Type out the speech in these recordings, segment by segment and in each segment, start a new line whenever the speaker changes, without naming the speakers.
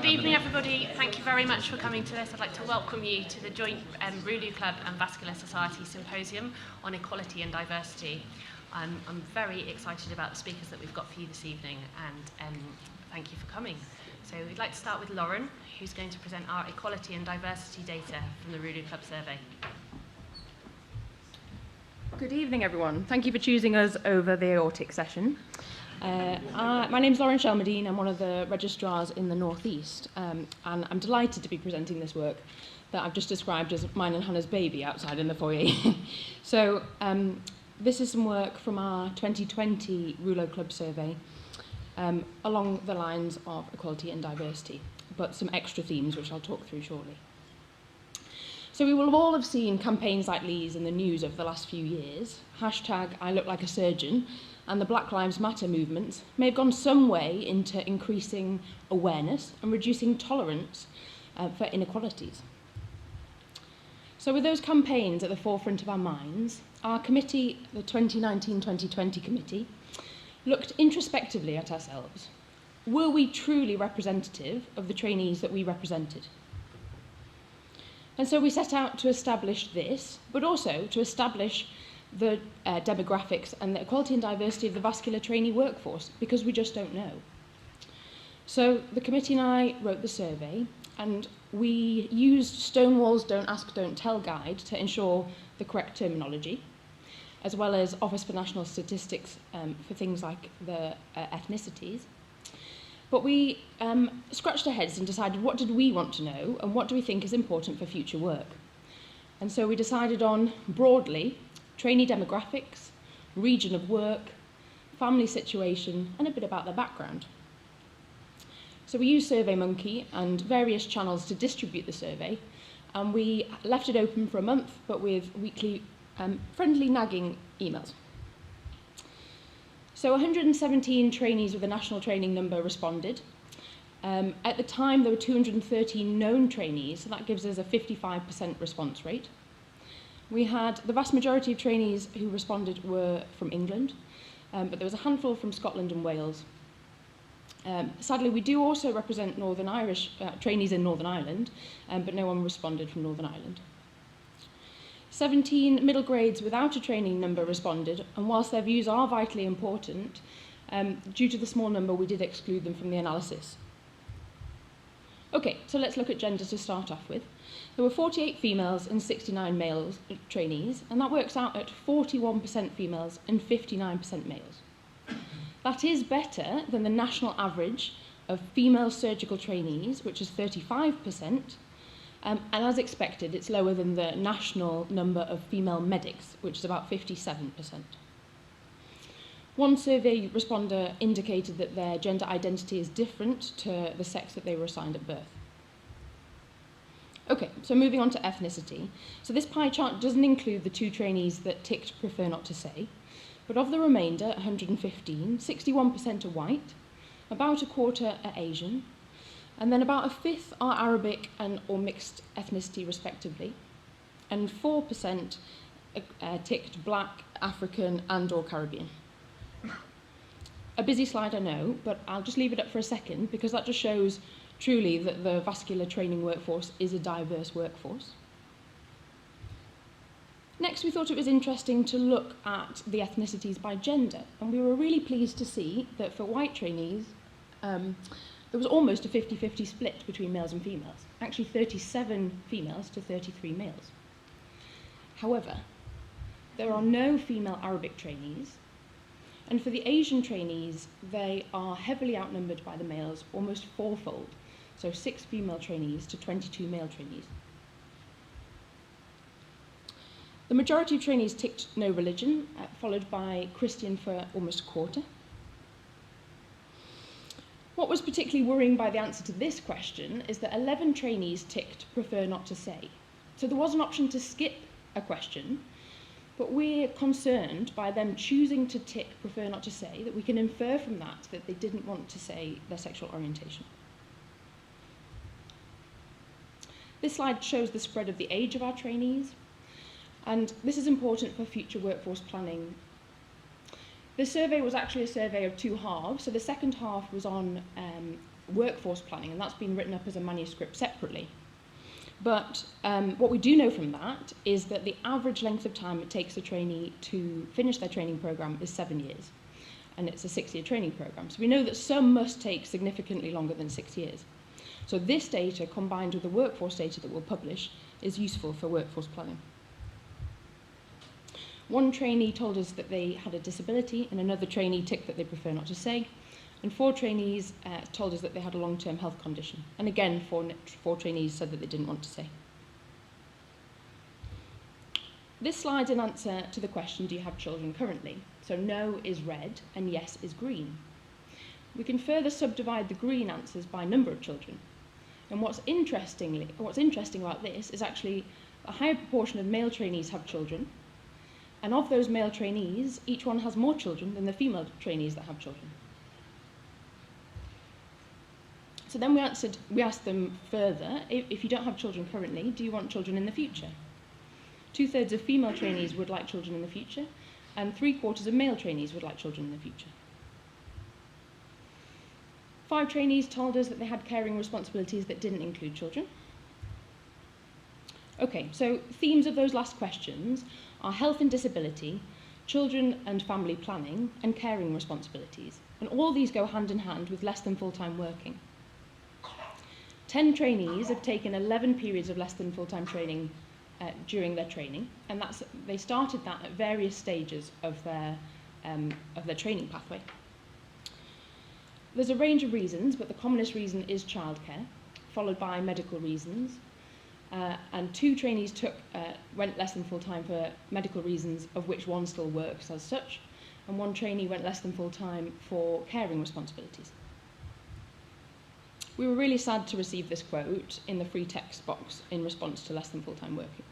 evening, everybody. Thank you very much for coming to this. I'd like to welcome you to the joint Rouleaux Club and Vascular Society Symposium on Equality and Diversity. I'm very excited about the speakers that we've got for you this evening, and thank you for coming. So we'd like to start with Lauren, who's going to present our equality and diversity data from the Rouleaux Club survey.
Good evening, everyone. Thank you for choosing us over the aortic session. My name's Lauren Shelmadine. I'm one of the registrars in the North East, and I'm delighted to be presenting this work that I've just described as mine and Hannah's baby outside in the foyer. So this is some work from our 2020 Rouleaux Club survey along the lines of equality and diversity, but some extra themes which I'll talk through shortly. So we will all have seen campaigns like these in the news over the last few years. Hashtag I look like a surgeon and the Black Lives Matter movement may have gone some way into increasing awareness and reducing tolerance for inequalities. So with those campaigns at the forefront of our minds, our committee, the 2019-2020 committee, looked introspectively at ourselves. Were we truly representative of the trainees that we represented? And so we set out to establish this, but also to establish the demographics and the equality and diversity of the vascular trainee workforce, because we just don't know. So the committee and I wrote the survey, and we used Stonewall's Don't Ask, Don't Tell guide to ensure the correct terminology, as well as Office for National Statistics for things like the ethnicities. But we scratched our heads and decided what did we want to know and what do we think is important for future work. And so we decided on, broadly, trainee demographics, region of work, family situation, and a bit about their background. So we used SurveyMonkey and various channels to distribute the survey, and we left it open for a month, but with weekly friendly nagging emails. So 117 trainees with a national training number responded. At the time, there were 213 known trainees, so that gives us a 55% response rate. We had the vast majority of trainees who responded were from England, but there was a handful from Scotland and Wales. Sadly, we do also represent Northern Irish trainees in Northern Ireland, but no one responded from Northern Ireland. 17 middle grades without a training number responded, and whilst their views are vitally important, due to the small number, we did exclude them from the analysis. Okay, so let's look at gender to start off with. There were 48 females and 69 males trainees, and that works out at 41% females and 59% males. That is better than the national average of female surgical trainees, which is 35%, and as expected, it's lower than the national number of female medics, which is about 57%. One survey responder indicated that their gender identity is different to the sex that they were assigned at birth. Okay, so moving on to ethnicity. So this pie chart doesn't include the two trainees that ticked prefer not to say, but of the remainder, 115, 61% are white, about a quarter are Asian, and then about a fifth are Arabic and or mixed ethnicity respectively, and 4% ticked Black, African and or Caribbean. A busy slide, I know, but I'll just leave it up for a second because that just shows truly that the vascular training workforce is a diverse workforce. Next, we thought it was interesting to look at the ethnicities by gender, and we were really pleased to see that for white trainees, there was almost a 50-50 split between males and females, actually 37 females to 33 males. However, there are no female Arabic trainees, and for the Asian trainees, they are heavily outnumbered by the males, almost fourfold, so 6 female trainees to 22 male trainees. The majority of trainees ticked no religion, followed by Christian for almost a quarter. What was particularly worrying by the answer to this question is that 11 trainees ticked prefer not to say. So there was an option to skip a question, but we're concerned by them choosing to tick prefer not to say that we can infer from that that they didn't want to say their sexual orientation. This slide shows the spread of the age of our trainees, and this is important for future workforce planning. The survey was actually a survey of two halves, so the second half was on workforce planning, and that's been written up as a manuscript separately. But what we do know from that is that the average length of time it takes a trainee to finish their training programme is 7 years, and it's a 6-year training programme. So we know that some must take significantly longer than 6 years. So this data, combined with the workforce data that we'll publish, is useful for workforce planning. One trainee told us that they had a disability, and another trainee ticked that they prefer not to say. And 4 trainees told us that they had a long-term health condition. And again, four trainees said that they didn't want to say. This slide's an answer to the question, do you have children currently? So no is red and yes is green. We can further subdivide the green answers by number of children. And what's interesting about this is actually a higher proportion of male trainees have children. And of those male trainees, each one has more children than the female trainees that have children. So then we asked them further, if you don't have children currently, do you want children in the future? 2/3 of female trainees would like children in the future, and 3/4 of male trainees would like children in the future. 5 trainees told us that they had caring responsibilities that didn't include children. Okay, so themes of those last questions are health and disability, children and family planning, and caring responsibilities. And all these go hand in hand with less than full-time working. 10 trainees have taken 11 periods of less than full-time training during their training, and they started that at various stages of their training pathway. There's a range of reasons, but the commonest reason is childcare, followed by medical reasons. And 2 trainees went less than full-time for medical reasons, of which one still works as such, and 1 trainee went less than full-time for caring responsibilities. We were really sad to receive this quote in the free text box in response to less than full-time working.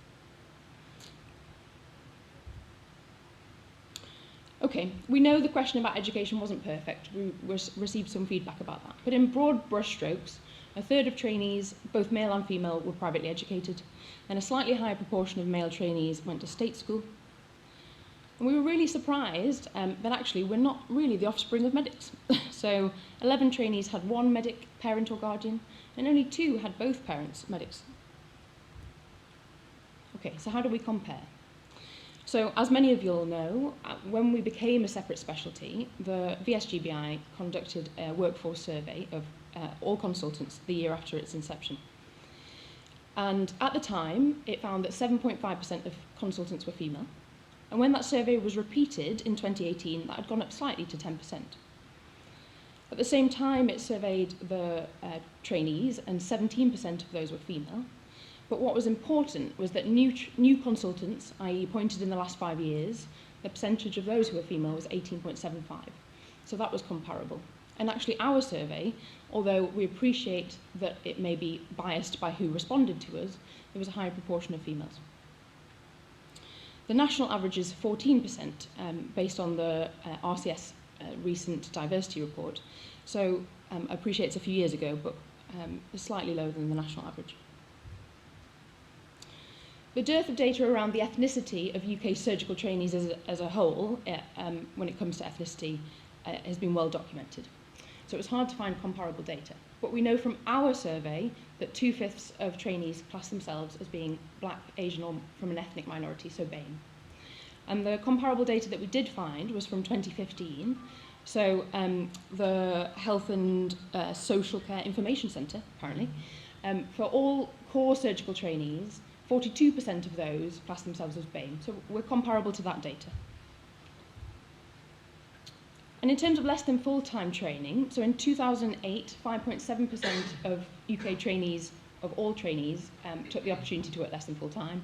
Okay, we know the question about education wasn't perfect. We received some feedback about that. But in broad brushstrokes, 1/3 of trainees, both male and female, were privately educated, and a slightly higher proportion of male trainees went to state school. And we were really surprised that actually we're not really the offspring of medics. So 11 trainees had 1 medic, parent or guardian, and only 2 had both parents medics. Okay, so how do we compare? So as many of you all know, when we became a separate specialty, the VSGBI conducted a workforce survey of all consultants the year after its inception. And at the time, it found that 7.5% of consultants were female. And when that survey was repeated in 2018, that had gone up slightly to 10%. At the same time, it surveyed the trainees, and 17% of those were female. But what was important was that new consultants, i.e. appointed in the last 5 years, the percentage of those who were female was 18.75. So that was comparable. And actually our survey, although we appreciate that it may be biased by who responded to us, there was a higher proportion of females. The national average is 14%, based on the RCS recent diversity report. So I appreciate it's a few years ago, but it's slightly lower than the national average. The dearth of data around the ethnicity of UK surgical trainees as a whole, when it comes to ethnicity, has been well documented. So it was hard to find comparable data. But we know from our survey that 2/5 of trainees class themselves as being black, Asian, or from an ethnic minority, so BAME. And the comparable data that we did find was from 2015. So the Health and Social Care Information Centre, apparently, for all core surgical trainees, 42% of those class themselves as BAME. So we're comparable to that data. And in terms of less than full-time training, so in 2008, 5.7% of UK trainees, of all trainees, took the opportunity to work less than full-time.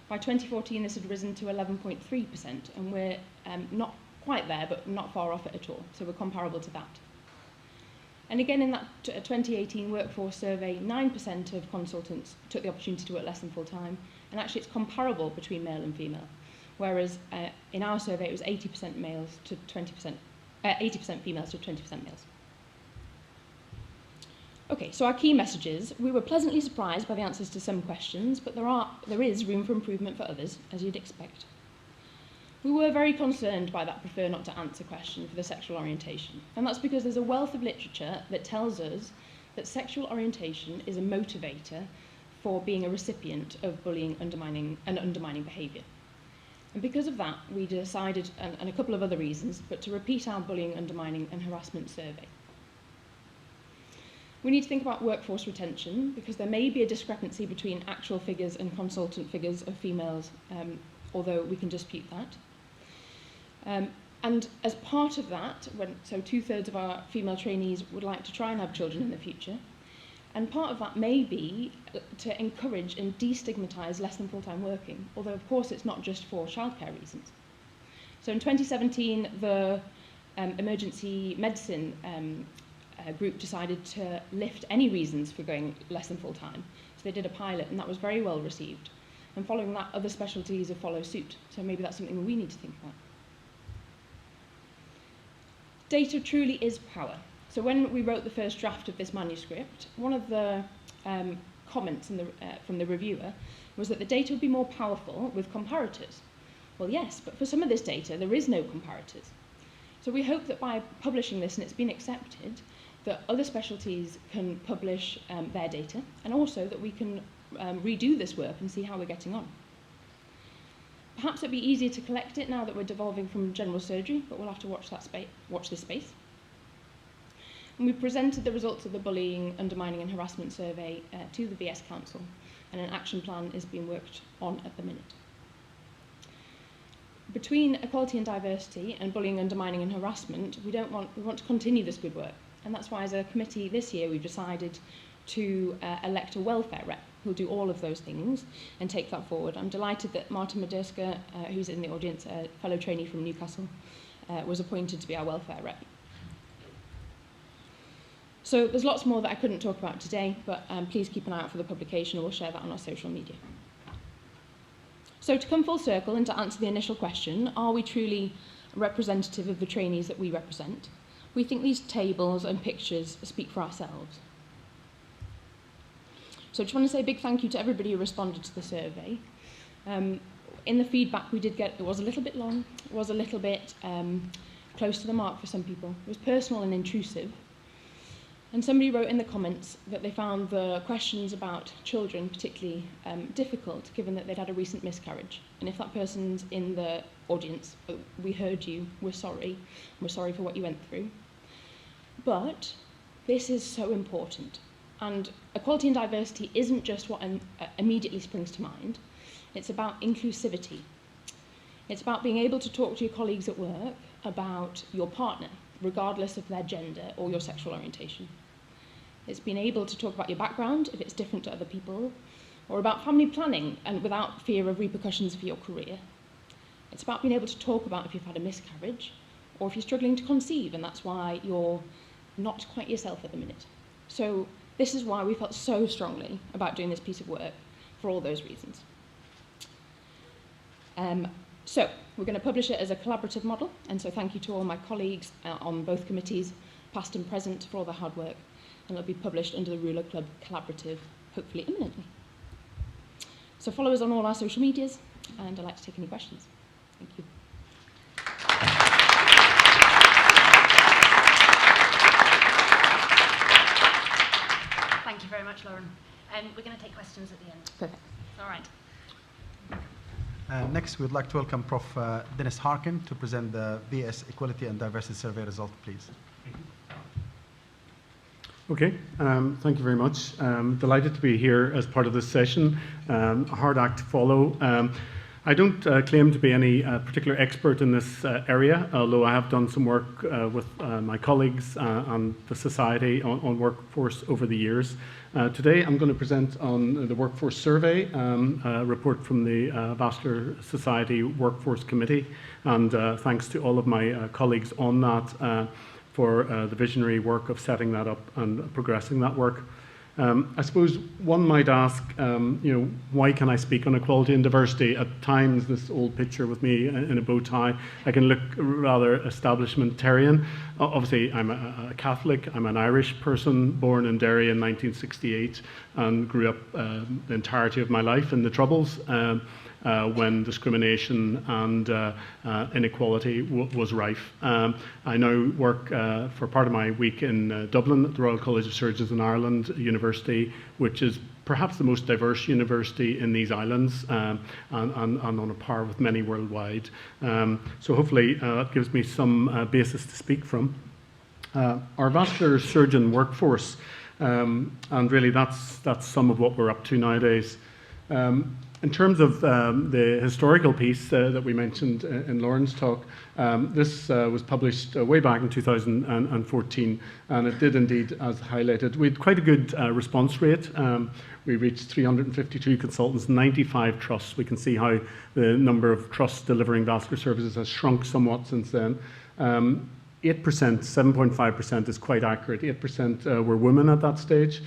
By 2014, this had risen to 11.3%, and we're not quite there, but not far off it at all. So we're comparable to that. And again, in that 2018 workforce survey, 9% of consultants took the opportunity to work less than full-time, and actually it's comparable between male and female. Whereas in our survey, it was 80% males to 20%, 80% females to 20% males. Okay, so our key messages. We were pleasantly surprised by the answers to some questions, but there is room for improvement for others, as you'd expect. We were very concerned by that prefer not to answer question for the sexual orientation, and that's because there's a wealth of literature that tells us that sexual orientation is a motivator for being a recipient of bullying, undermining behaviour. And because of that, we decided, and a couple of other reasons, but to repeat our bullying, undermining and harassment survey. We need to think about workforce retention, because there may be a discrepancy between actual figures and consultant figures of females, although we can dispute that. And as part of that, so 2/3 of our female trainees would like to try and have children in the future, and part of that may be to encourage and destigmatise less than full-time working, although of course it's not just for childcare reasons. So in 2017, the emergency medicine group decided to lift any reasons for going less than full-time. So they did a pilot, and that was very well received. And following that, other specialties have followed suit. So maybe that's something we need to think about. Data truly is power. So when we wrote the first draft of this manuscript, one of the comments from the reviewer was that the data would be more powerful with comparators. Well, yes, but for some of this data, there is no comparators. So we hope that by publishing this, and it's been accepted, that other specialties can publish their data, and also that we can redo this work and see how we're getting on. Perhaps it'd be easier to collect it now that we're devolving from general surgery, but we'll have to watch this space. And we presented the results of the bullying, undermining and harassment survey to the VS Council, and an action plan is being worked on at the minute. Between equality and diversity and bullying, undermining and harassment, we want to continue this good work. And that's why as a committee this year we've decided to elect a welfare rep who'll do all of those things and take that forward. I'm delighted that Martin Maderska, who's in the audience, a fellow trainee from Newcastle, was appointed to be our welfare rep. So there's lots more that I couldn't talk about today, but please keep an eye out for the publication, and we'll share that on our social media. So to come full circle and to answer the initial question, are we truly representative of the trainees that we represent? We think these tables and pictures speak for ourselves. So I just want to say a big thank you to everybody who responded to the survey. In the feedback we did get, it was a little bit long, it was a little bit close to the mark for some people. It was personal and intrusive. And somebody wrote in the comments that they found the questions about children particularly difficult, given that they'd had a recent miscarriage. And if that person's in the audience, we heard you, we're sorry for what you went through. But this is so important. And equality and diversity isn't just what immediately springs to mind. It's about inclusivity. It's about being able to talk to your colleagues at work about your partner, regardless of their gender or your sexual orientation. It's being able to talk about your background, if it's different to other people, or about family planning and without fear of repercussions for your career. It's about being able to talk about if you've had a miscarriage, or if you're struggling to conceive, and that's why you're not quite yourself at the minute. So this is why we felt so strongly about doing this piece of work, for all those reasons. So we're going to publish it as a collaborative model, and so thank you to all my colleagues on both committees, past and present, for all the hard work, and it'll be published under the Rouleaux Club Collaborative, hopefully imminently. So follow us on all our social medias, and I'd like to take any questions. Thank you.
Thank you very much, Lauren. We're going to take questions at the end.
Perfect.
All right.
Next, we'd like to welcome Prof. Dennis Harkin to present the VS Equality and Diversity Survey result, please.
Okay, thank you very much. Delighted to be here as part of this session. A hard act to follow. I don't claim to be any particular expert in this area, although I have done some work with my colleagues and the Society on workforce over the years. Today I'm going to present on the Workforce Survey, a report from the Vascular Society Workforce Committee, and thanks to all of my colleagues on that for the visionary work of setting that up and progressing that work. I suppose one might ask, why can I speak on equality and diversity? At times, this old picture with me in a bow tie, I can look rather establishmentarian. Obviously, I'm a Catholic. I'm an Irish person, born in Derry in 1968, and grew up the entirety of my life in the Troubles. when discrimination and inequality was rife. I now work for part of my week in Dublin at the Royal College of Surgeons in Ireland University, which is perhaps the most diverse university in these islands, and on a par with many worldwide. So hopefully that gives me some basis to speak from. Our vascular surgeon workforce, and really that's some of what we're up to nowadays. In terms of the historical piece that we mentioned in Lauren's talk, this was published way back in 2014, and it did indeed, as highlighted, we had quite a good response rate. We reached 352 consultants, 95 trusts. We can see how the number of trusts delivering vascular services has shrunk somewhat since then. 8%, 7.5% is quite accurate. 8% were women at that stage.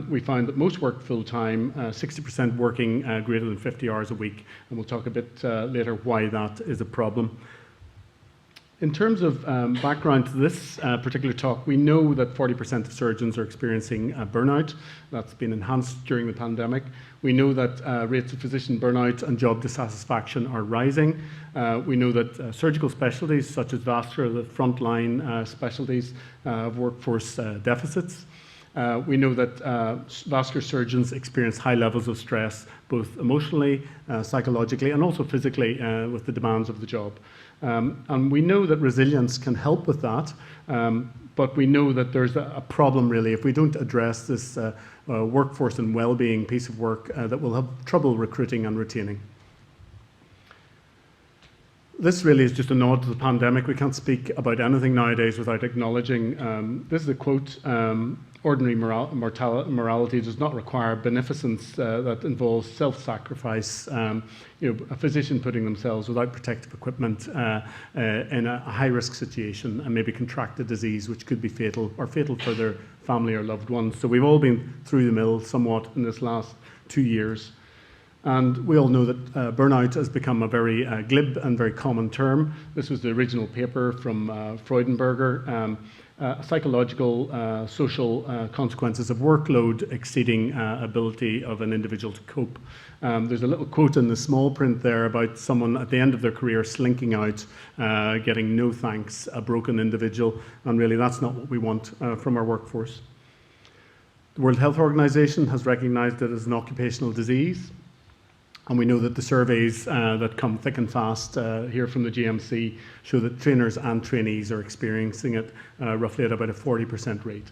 We found that most worked full-time, 60% working greater than 50 hours a week, and we'll talk a bit later why that is a problem. In terms of background to this particular talk, we know that 40% of surgeons are experiencing burnout. That's been enhanced during the pandemic. We know that rates of physician burnout and job dissatisfaction are rising. We know that surgical specialties such as vascular, the frontline specialties, have workforce deficits. We know that vascular surgeons experience high levels of stress, both emotionally, psychologically, and also physically with the demands of the job. And we know that resilience can help with that, but we know that there's a problem really if we don't address this workforce and well-being piece of work that we'll have trouble recruiting and retaining. This really is just a nod to the pandemic. We can't speak about anything nowadays without acknowledging, this is a quote, ordinary morality does not require beneficence that involves self-sacrifice, a physician putting themselves without protective equipment in a high-risk situation and maybe contract a disease which could be fatal or fatal for their family or loved ones. So we've all been through the mill somewhat in this last 2 years. And we all know that burnout has become a very glib and very common term. This was the original paper from Freudenberger. Psychological, social consequences of workload exceeding ability of an individual to cope. There's a little quote in the small print there about someone at the end of their career slinking out, getting no thanks, a broken individual, and really that's not what we want from our workforce. The World Health Organization has recognized it as an occupational disease. And we know that the surveys that come thick and fast here from the GMC show that trainers and trainees are experiencing it roughly at about a 40% rate.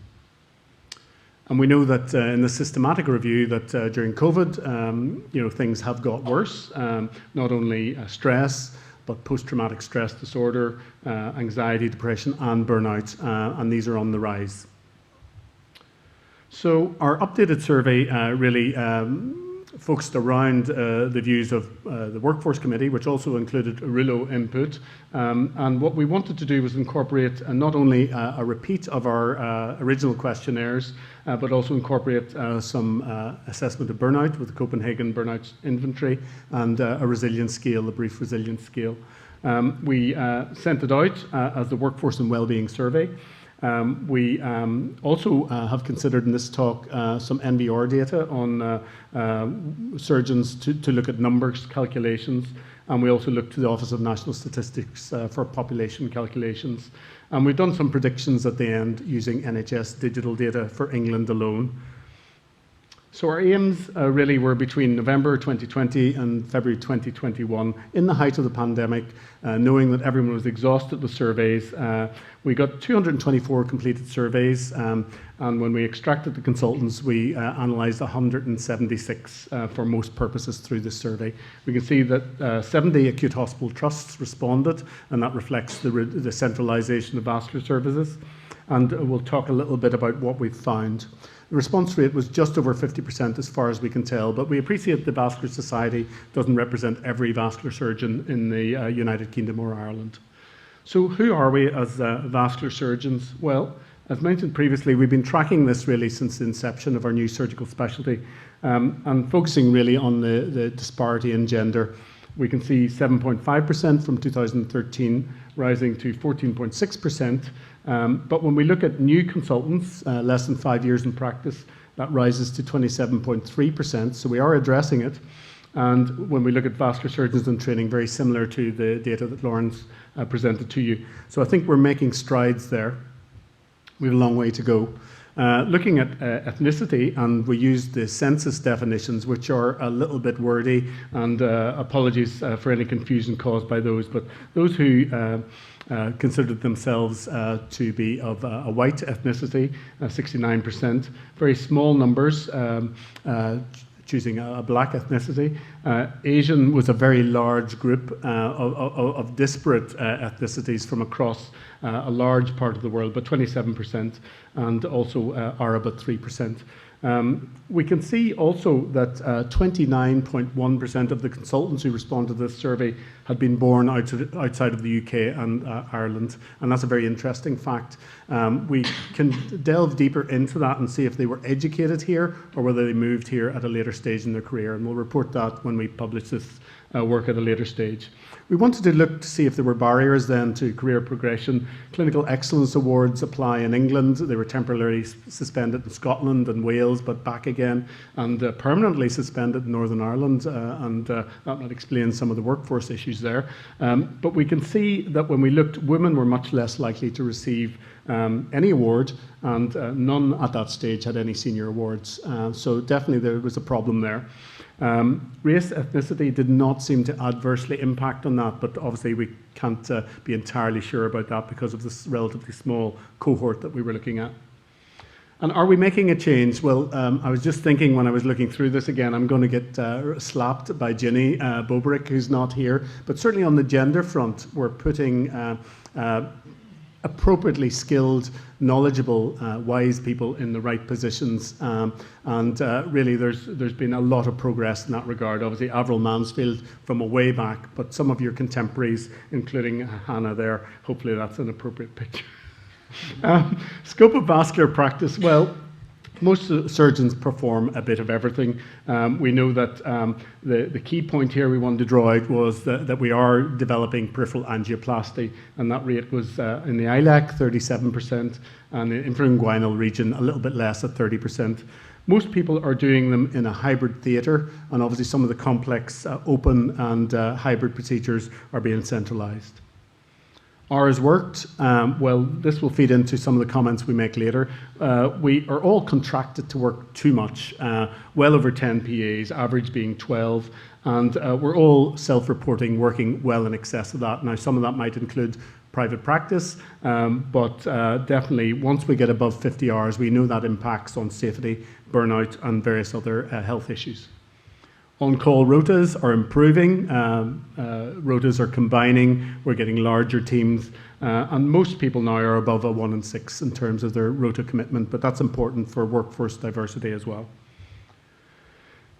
And we know that in the systematic review that during COVID, things have got worse. Not only stress, but post-traumatic stress disorder, anxiety, depression, and burnout, and these are on the rise. So our updated survey really focused around the views of the Workforce Committee, which also included Rouleaux input. And what we wanted to do was incorporate not only a repeat of our original questionnaires, but also incorporate some assessment of burnout with the Copenhagen Burnout Inventory and a resilience scale, a brief resilience scale. We sent it out as the Workforce and Wellbeing Survey. We also have considered in this talk some NBR data on surgeons to look at numbers calculations, and we also looked to the Office of National Statistics for population calculations. And we've done some predictions at the end using NHS digital data for England alone. So our aims really were between November 2020 and February 2021, in the height of the pandemic, knowing that everyone was exhausted with surveys. We got 224 completed surveys, and when we extracted the consultants, we analysed 176 for most purposes through this survey. We can see that 70 acute hospital trusts responded, and that reflects the centralisation of vascular services. And we'll talk a little bit about what we've found. The response rate was just over 50% as far as we can tell, but we appreciate the Vascular Society doesn't represent every vascular surgeon in the United Kingdom or Ireland. So who are we as vascular surgeons? Well, as mentioned previously, we've been tracking this really since the inception of our new surgical specialty and focusing really on the disparity in gender. We can see 7.5% from 2013 rising to 14.6%. But when we look at new consultants, less than 5 years in practice, that rises to 27.3%. So we are addressing it. And when we look at vascular surgeons and training, very similar to the data that Lauren's presented to you. So I think we're making strides there. We have a long way to go. Looking at ethnicity, and we used the census definitions, which are a little bit wordy, and apologies for any confusion caused by those, but those who considered themselves to be of a white ethnicity, 69%, very small numbers choosing a black ethnicity. Asian was a very large group of disparate ethnicities from across a large part of the world, but 27%, and also Arab at 3%. We can see also that 29.1% of the consultants who responded to this survey had been born outside of the UK and Ireland, and that's a very interesting fact. We can delve deeper into that and see if they were educated here or whether they moved here at a later stage in their career, and we'll report that when we publish this work at a later stage. We wanted to look to see if there were barriers then to career progression. Clinical Excellence Awards apply in England. They were temporarily suspended in Scotland and Wales, but back again, and permanently suspended in Northern Ireland, and that might explain some of the workforce issues there. But we can see that when we looked, women were much less likely to receive any award, and none at that stage had any senior awards. So definitely there was a problem there. Race, ethnicity did not seem to adversely impact on that, but obviously we can't be entirely sure about that because of this relatively small cohort that we were looking at. And are we making a change? Well, I was just thinking when I was looking through this again, I'm going to get slapped by Ginny Boberick, who's not here, but certainly on the gender front, we're putting appropriately skilled, knowledgeable, wise people in the right positions, and really there's been a lot of progress in that regard. Obviously Avril Mansfield from a way back, but some of your contemporaries, including Hannah there, hopefully that's an appropriate picture. Scope of vascular practice, well, most surgeons perform a bit of everything. We know that the key point here we wanted to draw out was that we are developing peripheral angioplasty, and that rate was in the ILAC 37%, and in the infrainguinal region a little bit less at 30%. Most people are doing them in a hybrid theatre, and obviously some of the complex open and hybrid procedures are being centralised. Hours worked, well, this will feed into some of the comments we make later. We are all contracted to work too much, well over 10 PAs, average being 12, and we're all self-reporting, working well in excess of that. Now, some of that might include private practice, but definitely once we get above 50 hours, we know that impacts on safety, burnout, and various other health issues. On-call rotas are improving, rotas are combining, we're getting larger teams, and most people now are above a 1 in 6 in terms of their rota commitment, but that's important for workforce diversity as well.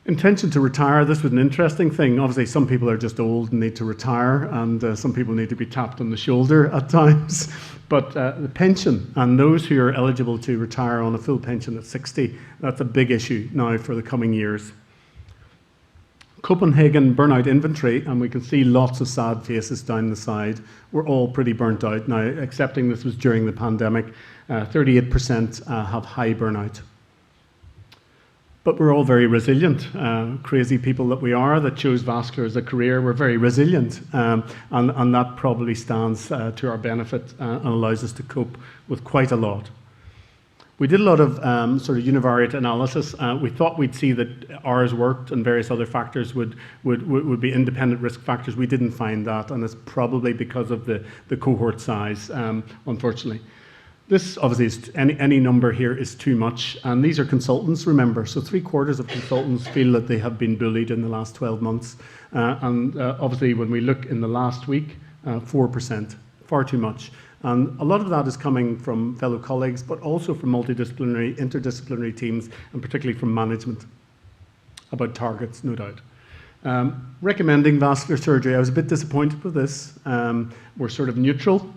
Intention to retire, this was an interesting thing. Obviously some people are just old and need to retire, and some people need to be tapped on the shoulder at times, but the pension, and those who are eligible to retire on a full pension at 60, that's a big issue now for the coming years. Copenhagen burnout inventory, and we can see lots of sad faces down the side. We're all pretty burnt out now, accepting this was during the pandemic. 38% have high burnout. But we're all very resilient. Crazy people that we are that chose vascular as a career, we're very resilient. And that probably stands to our benefit and allows us to cope with quite a lot. We did a lot of sort of univariate analysis. We thought we'd see that hours worked and various other factors would be independent risk factors. We didn't find that, and it's probably because of the cohort size, unfortunately. This obviously is any number here is too much, and these are consultants, remember, so 3/4 of consultants feel that they have been bullied in the last 12 months, and obviously when we look in the last week, 4%, far too much. And a lot of that is coming from fellow colleagues, but also from multidisciplinary, interdisciplinary teams, and particularly from management, about targets, no doubt. Recommending vascular surgery, I was a bit disappointed with this. We're sort of neutral.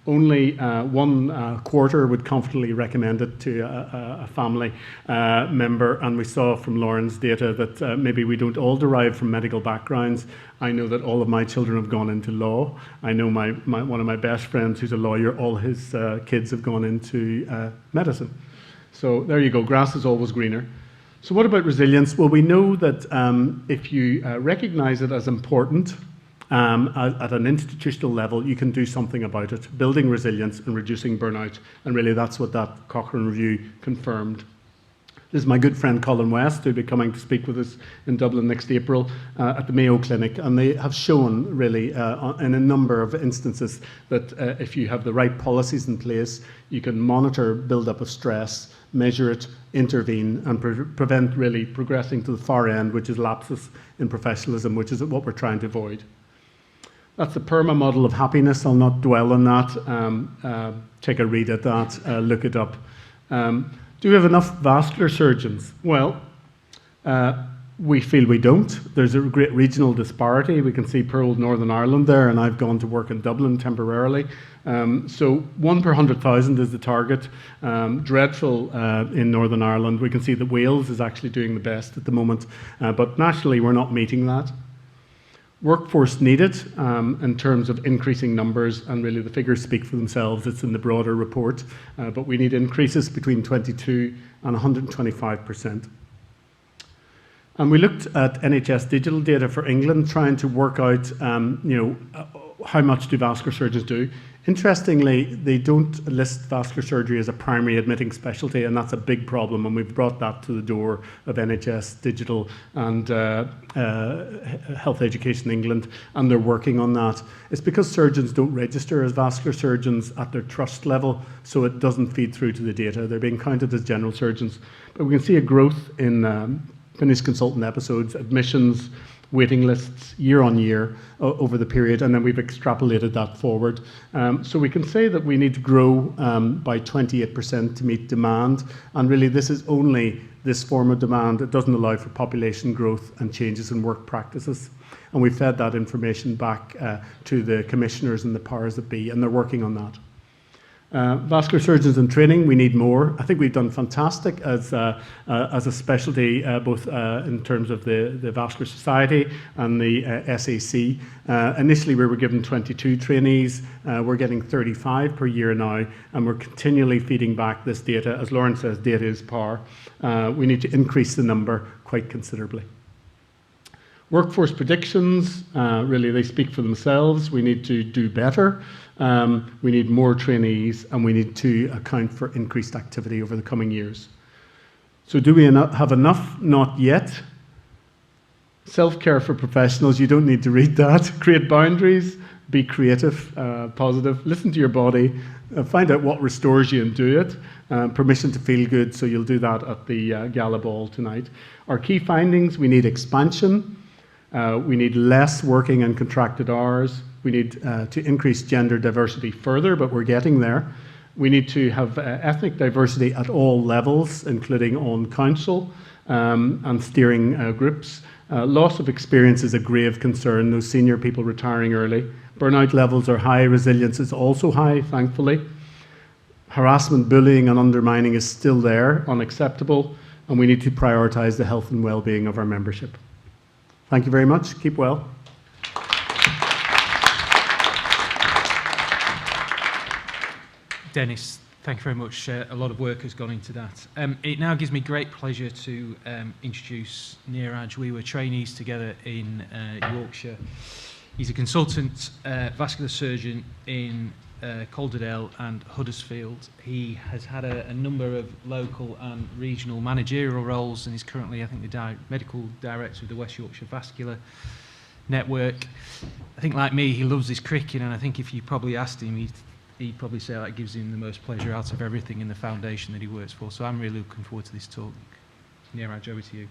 Only 1/4 would comfortably recommend it to a family member, and we saw from Lauren's data that maybe we don't all derive from medical backgrounds. I know that all of my children have gone into law. I know one of my best friends who's a lawyer, all his kids have gone into medicine. So there you go, grass is always greener. So what about resilience? Well, we know that if you recognize it as important at an institutional level, you can do something about it, building resilience and reducing burnout. And really that's what that Cochrane review confirmed. This is my good friend Colin West, who'll be coming to speak with us in Dublin next April at the Mayo Clinic. And they have shown really in a number of instances that if you have the right policies in place, you can monitor build-up of stress, measure it, intervene, and prevent really progressing to the far end, which is lapses in professionalism, which is what we're trying to avoid. That's the PERMA model of happiness. I'll not dwell on that. Take a read at that, look it up. Do we have enough vascular surgeons? Well, we feel we don't. There's a great regional disparity. We can see poor old Northern Ireland there, and I've gone to work in Dublin temporarily. So 1 per 100,000 is the target. Dreadful in Northern Ireland. We can see that Wales is actually doing the best at the moment, but nationally we're not meeting that. Workforce needed in terms of increasing numbers, and really the figures speak for themselves. It's in the broader report, but we need increases between 22 and 125%. And we looked at NHS digital data for England, trying to work out, how much do vascular surgeons do. Interestingly, they don't list vascular surgery as a primary admitting specialty, and that's a big problem, and we've brought that to the door of NHS Digital and Health Education England, and they're working on that. It's because surgeons don't register as vascular surgeons at their trust level, so it doesn't feed through to the data. They're being counted as general surgeons. But we can see a growth in finished consultant episodes, admissions, waiting lists year on year over the period, and then we've extrapolated that forward. So we can say that we need to grow by 28% to meet demand, and really this is only this form of demand. It doesn't allow for population growth and changes in work practices. And we fed that information back to the commissioners and the powers that be, and they're working on that. Vascular surgeons in training, we need more. I think we've done fantastic as a specialty, both in terms of the Vascular Society and the SAC. Initially, we were given 22 trainees. We're getting 35 per year now, and we're continually feeding back this data. As Lauren says, data is power. We need to increase the number quite considerably. Workforce predictions, really they speak for themselves. We need to do better. We need more trainees, and we need to account for increased activity over the coming years. So do we have enough? Not yet. Self-care for professionals, you don't need to read that. Create boundaries, be creative, positive, listen to your body, find out what restores you and do it. Permission to feel good, so you'll do that at the gala ball tonight. Our key findings, we need expansion. We need less working and contracted hours. We need to increase gender diversity further, but we're getting there. We need to have ethnic diversity at all levels, including on council and steering groups. Loss of experience is a grave concern, those senior people retiring early. Burnout levels are high, resilience is also high, thankfully. Harassment, bullying and undermining is still there, unacceptable, and we need to prioritise the health and well-being of our membership. Thank you very much. Keep well.
Dennis, thank you very much. A lot of work has gone into that. It now gives me great pleasure to introduce Neeraj. We were trainees together in Yorkshire. He's a consultant vascular surgeon in Calderdale and Huddersfield. He has had a number of local and regional managerial roles, and he's currently, I think, the medical director of the West Yorkshire Vascular Network. I think, like me, he loves his cricket, and I think if you probably asked him, he'd probably say that gives him the most pleasure out of everything in the foundation that he works for. So I'm really looking forward to this talk. Neeraj, over to you.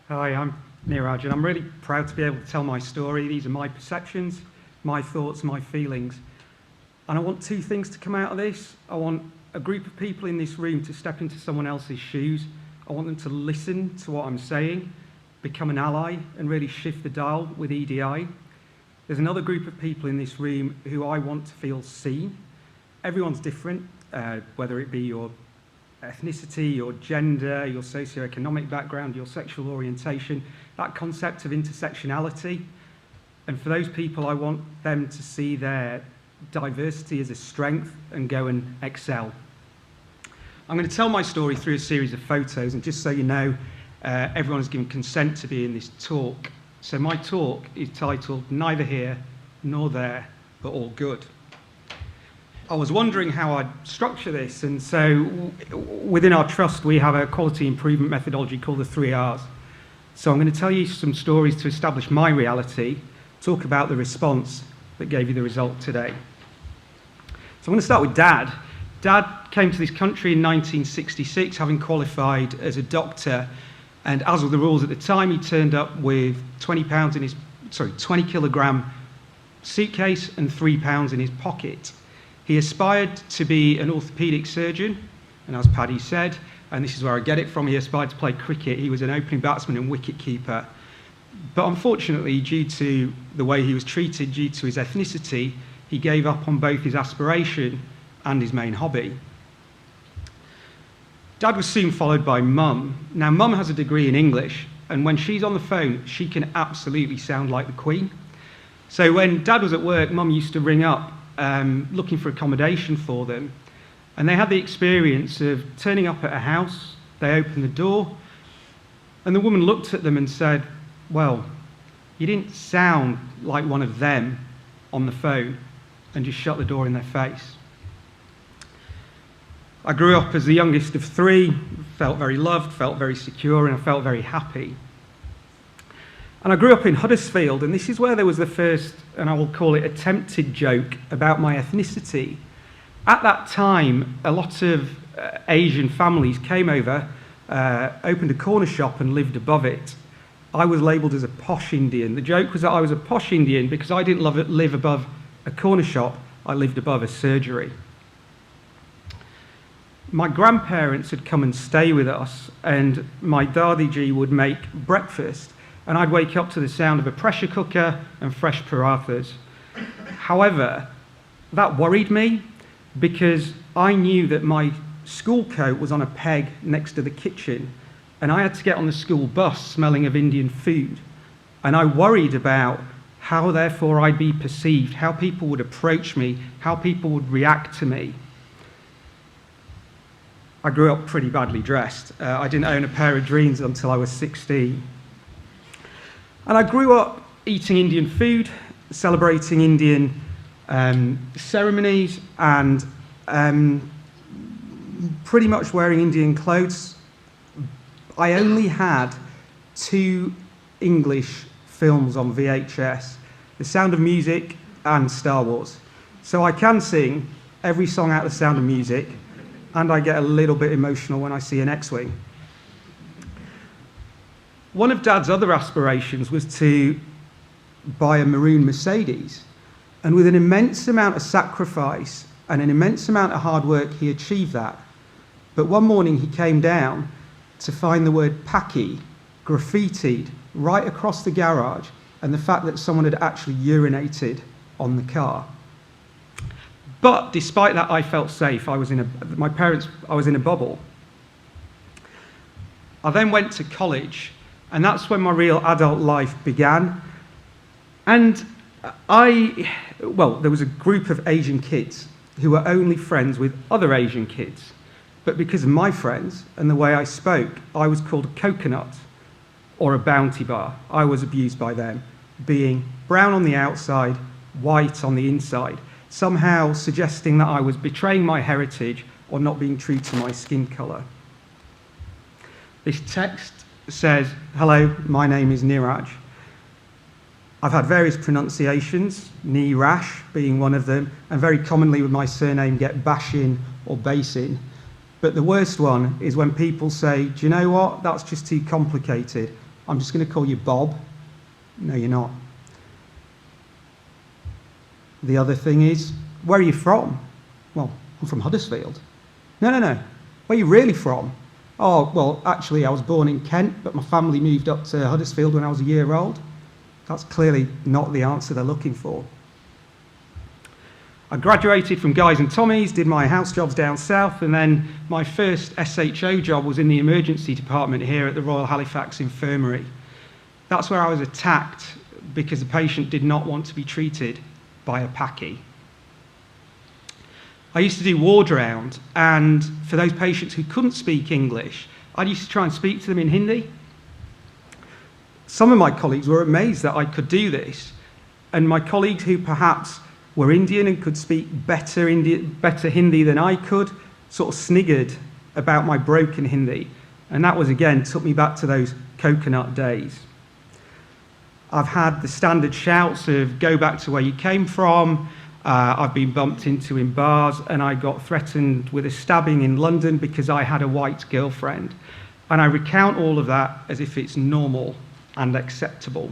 Hi, I'm Neeraj, and I'm really proud to be able to tell my story. These are my perceptions, my thoughts, my feelings. And I want two things to come out of this. I want a group of people in this room to step into someone else's shoes. I want them to listen to what I'm saying, become an ally, and really shift the dial with EDI. There's another group of people in this room who I want to feel seen. Everyone's different, whether it be your ethnicity, your gender, your socioeconomic background, your sexual orientation, that concept of intersectionality. And for those people, I want them to see their diversity as a strength and go and excel. I'm going to tell my story through a series of photos, and just so you know, everyone has given consent to be in this talk. So my talk is titled Neither Here Nor There, But All Good. I was wondering how I'd structure this, and so within our trust we have a quality improvement methodology called the 3 R's. So I'm going to tell you some stories to establish my reality, talk about the response that gave you the result today. So I'm going to start with Dad. Dad came to this country in 1966, having qualified as a doctor, and as were the rules at the time, he turned up with 20 kilogram suitcase and £3 in his pocket. He aspired to be an orthopaedic surgeon, and as Paddy said, and this is where I get it from, he aspired to play cricket. He was an opening batsman and wicket keeper. But unfortunately, due to the way he was treated, due to his ethnicity, he gave up on both his aspiration and his main hobby. Dad was soon followed by Mum. Now, Mum has a degree in English, and when she's on the phone, she can absolutely sound like the Queen. So when Dad was at work, Mum used to ring up looking for accommodation for them, and they had the experience of turning up at a house. They opened the door, and the woman looked at them and said, "Well, you didn't sound like one of them on the phone," and just shut the door in their face. I grew up as the youngest of 3, felt very loved, felt very secure, and I felt very happy. And I grew up in Huddersfield, and this is where there was the first, and I will call it attempted joke, about my ethnicity. At that time, a lot of Asian families came over, opened a corner shop and lived above it. I was labelled as a posh Indian. The joke was that I was a posh Indian because I didn't live above a corner shop, I lived above a surgery. My grandparents had come and stay with us, and my Dadiji would make breakfast, and I'd wake up to the sound of a pressure cooker and fresh parathas. However, that worried me because I knew that my school coat was on a peg next to the kitchen, and I had to get on the school bus smelling of Indian food. And I worried about how, therefore, I'd be perceived, how people would approach me, how people would react to me. I grew up pretty badly dressed. I didn't own a pair of jeans until I was 16. And I grew up eating Indian food, celebrating Indian ceremonies, and pretty much wearing Indian clothes. I only had 2 English films on VHS, The Sound of Music and Star Wars. So I can sing every song out of The Sound of Music, and I get a little bit emotional when I see an X-Wing. One of Dad's other aspirations was to buy a maroon Mercedes, and with an immense amount of sacrifice and an immense amount of hard work, he achieved that. But one morning he came down to find the word Paki graffitied right across the garage, and the fact that someone had actually urinated on the car. But despite that, I felt safe. I was in a bubble. I then went to college, and that's when my real adult life began. And there was a group of Asian kids who were only friends with other Asian kids. But because of my friends and the way I spoke, I was called a coconut or a bounty bar. I was abused by them, being brown on the outside, white on the inside, somehow suggesting that I was betraying my heritage or not being true to my skin colour. This text says, "Hello, my name is Niraj. I've had various pronunciations, Nirash being one of them, and very commonly with my surname get Bashin or Basin. But the worst one is when people say, do you know what, that's just too complicated. I'm just going to call you Bob. No, you're not. The other thing is, where are you from? Well, I'm from Huddersfield. No. Where are you really from? Oh, well, actually, I was born in Kent, but my family moved up to Huddersfield when I was a year old. That's clearly not the answer they're looking for. I graduated from Guys and Tommies, did my house jobs down south, and then my first SHO job was in the emergency department here at the Royal Halifax Infirmary. That's where I was attacked because the patient did not want to be treated by a Paki. I used to do ward round, and for those patients who couldn't speak English, I used to try and speak to them in Hindi, some of my colleagues were amazed that I could do this. And my colleagues who perhaps were Indian and could speak better Hindi than I could, sort of sniggered about my broken Hindi. And that was, again, took me back to those coconut days. I've had the standard shouts of go back to where you came from. I've been bumped into in bars, and I got threatened with a stabbing in London because I had a white girlfriend. And I recount all of that as if it's normal and acceptable.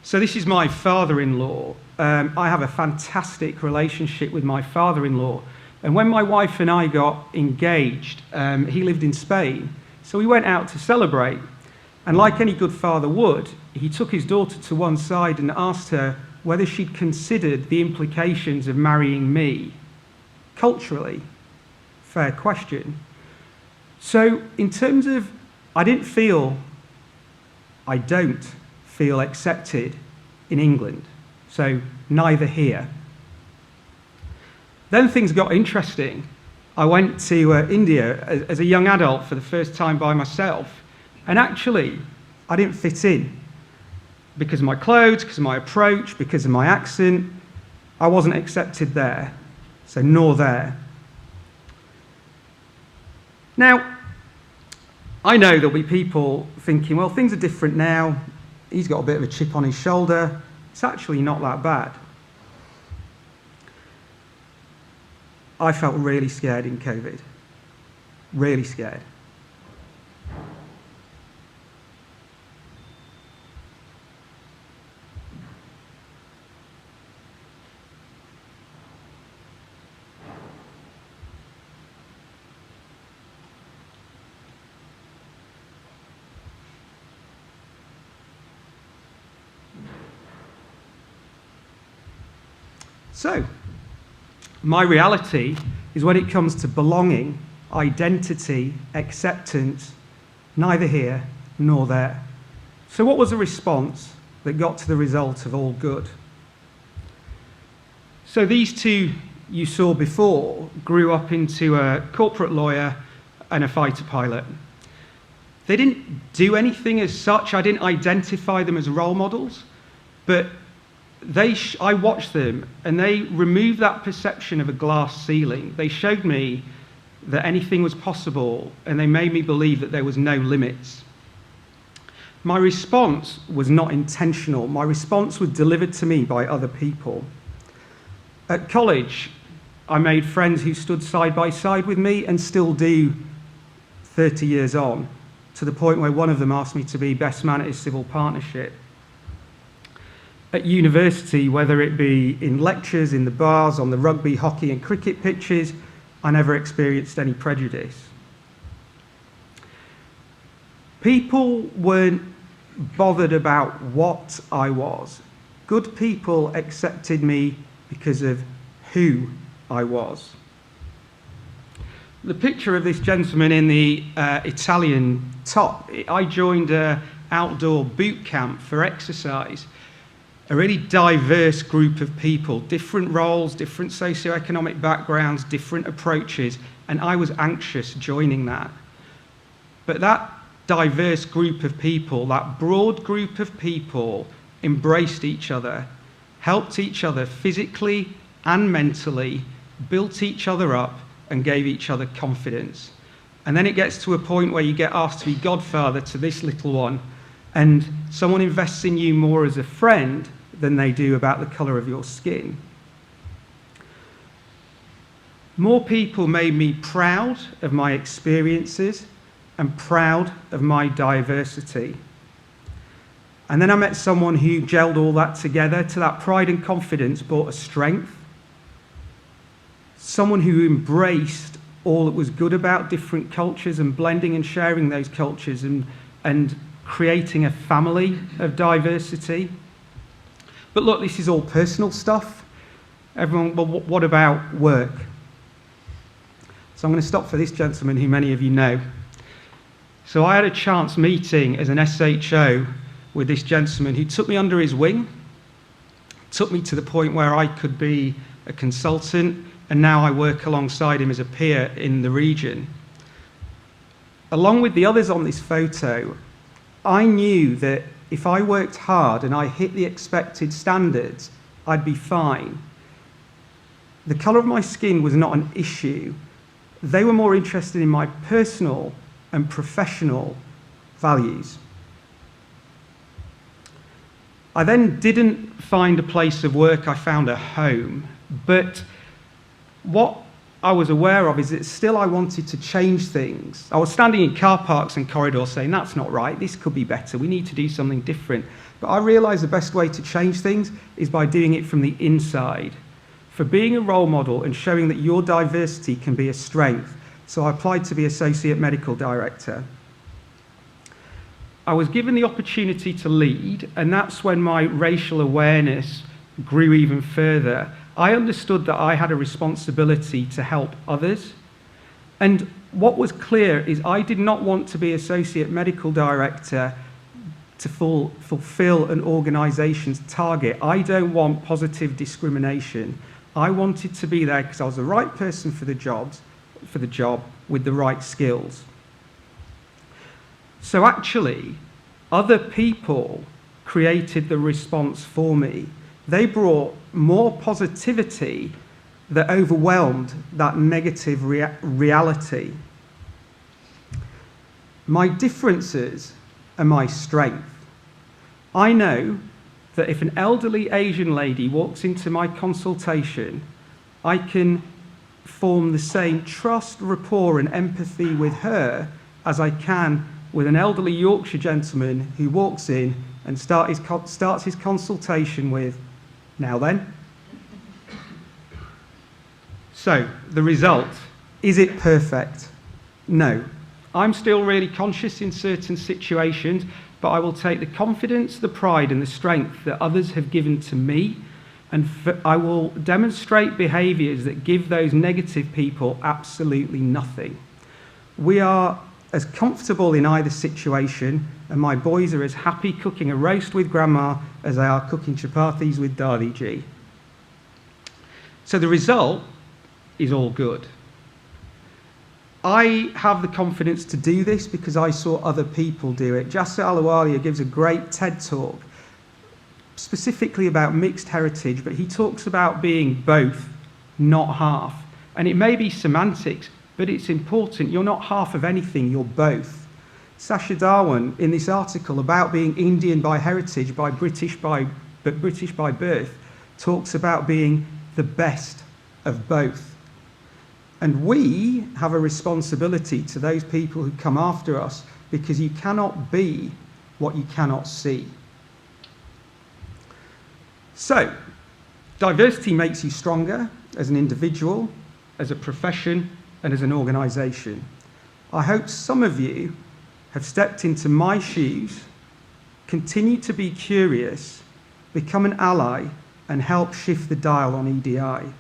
So this is my father-in-law. I have a fantastic relationship with my father-in-law. And when my wife and I got engaged, he lived in Spain. So we went out to celebrate. And like any good father would, he took his daughter to one side and asked her whether she'd considered the implications of marrying me. Culturally, fair question. So in terms of, I don't feel accepted in England. So neither here. Then things got interesting. I went to India as a young adult for the first time by myself. And actually, I didn't fit in. Because of my clothes, because of my approach, because of my accent. I wasn't accepted there. So nor there. Now, I know there'll be people thinking, well, things are different now. He's got a bit of a chip on his shoulder. It's actually not that bad. I felt really scared in COVID. Really scared. So, my reality is when it comes to belonging, identity, acceptance, neither here nor there. So what was the response that got to the result of all good? So these two you saw before grew up into a corporate lawyer and a fighter pilot. They didn't do anything as such. I didn't identify them as role models, but I watched them, and they removed that perception of a glass ceiling. They showed me that anything was possible, and they made me believe that there was no limits. My response was not intentional. My response was delivered to me by other people. At college, I made friends who stood side by side with me and still do 30 years on, to the point where one of them asked me to be best man at his civil partnership. At university, whether it be in lectures, in the bars, on the rugby, hockey and cricket pitches, I never experienced any prejudice. People weren't bothered about what I was. Good people accepted me because of who I was. The picture of this gentleman in the Italian top, I joined an outdoor boot camp for exercise. A really diverse group of people, different roles, different socioeconomic backgrounds, different approaches, and I was anxious joining that. But that diverse group of people, that broad group of people, embraced each other, helped each other physically and mentally, built each other up, and gave each other confidence. And then it gets to a point where you get asked to be godfather to this little one, and someone invests in you more as a friend than they do about the colour of your skin. More people made me proud of my experiences and proud of my diversity. And then I met someone who gelled all that together. To that pride and confidence brought a strength. Someone who embraced all that was good about different cultures and blending and sharing those cultures and creating a family of diversity. But look, this is all personal stuff. Everyone, well, what about work? So I'm going to stop for this gentleman who many of you know. So I had a chance meeting as an SHO with this gentleman who took me under his wing, took me to the point where I could be a consultant, and now I work alongside him as a peer in the region. Along with the others on this photo, I knew that if I worked hard and I hit the expected standards, I'd be fine. The colour of my skin was not an issue. They were more interested in my personal and professional values. I then didn't find a place of work, I found a home. But what I was aware of is that still I wanted to change things. I was standing in car parks and corridors saying, that's not right, this could be better, we need to do something different. But I realised the best way to change things is by doing it from the inside. For being a role model and showing that your diversity can be a strength. So I applied to be Associate Medical Director. I was given the opportunity to lead, and that's when my racial awareness grew even further. I understood that I had a responsibility to help others. And what was clear is I did not want to be Associate Medical Director to fulfill an organisation's target. I don't want positive discrimination. I wanted to be there because I was the right person for the job with the right skills. So actually, other people created the response for me. They brought more positivity that overwhelmed that negative reality. My differences are my strength. I know that if an elderly Asian lady walks into my consultation, I can form the same trust, rapport and empathy with her as I can with an elderly Yorkshire gentleman who walks in and starts his consultation with, "Now then." So, the result, is it perfect? No. I'm still really conscious in certain situations, but I will take the confidence, the pride and the strength that others have given to me, and I will demonstrate behaviours that give those negative people absolutely nothing. We are as comfortable in either situation, and my boys are as happy cooking a roast with grandma as they are cooking chapatis with Dadi Ji. So the result is all good. I have the confidence to do this because I saw other people do it. Jasser Ahluwalia gives a great TED talk specifically about mixed heritage, but he talks about being both, not half. And it may be semantics, but it's important. You're not half of anything, you're both. Sacha Dhawan, in this article about being Indian by heritage, but British by birth, talks about being the best of both. And we have a responsibility to those people who come after us, because you cannot be what you cannot see. So, diversity makes you stronger as an individual, as a profession, and as an organisation. I hope some of you have stepped into my shoes, continue to be curious, become an ally, and help shift the dial on EDI.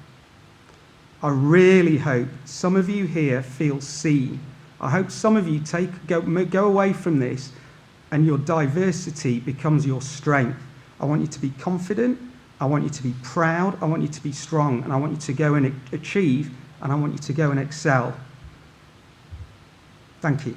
I really hope some of you here feel seen. I hope some of you go away from this and your diversity becomes your strength. I want you to be confident, I want you to be proud, I want you to be strong, and I want you to go and achieve, and I want you to go and excel. Thank you.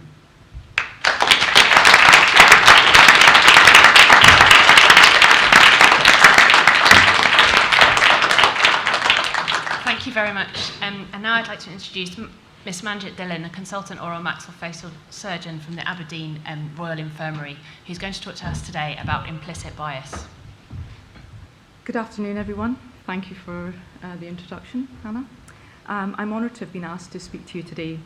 Thank you very much. And now I'd like to introduce Miss Manjit Dillon, a consultant oral maxillofacial surgeon from the Aberdeen Royal Infirmary, who's going to talk to us today about implicit bias.
Good afternoon, everyone. Thank you for the introduction, Hannah. I'm honoured to have been asked to speak to you today,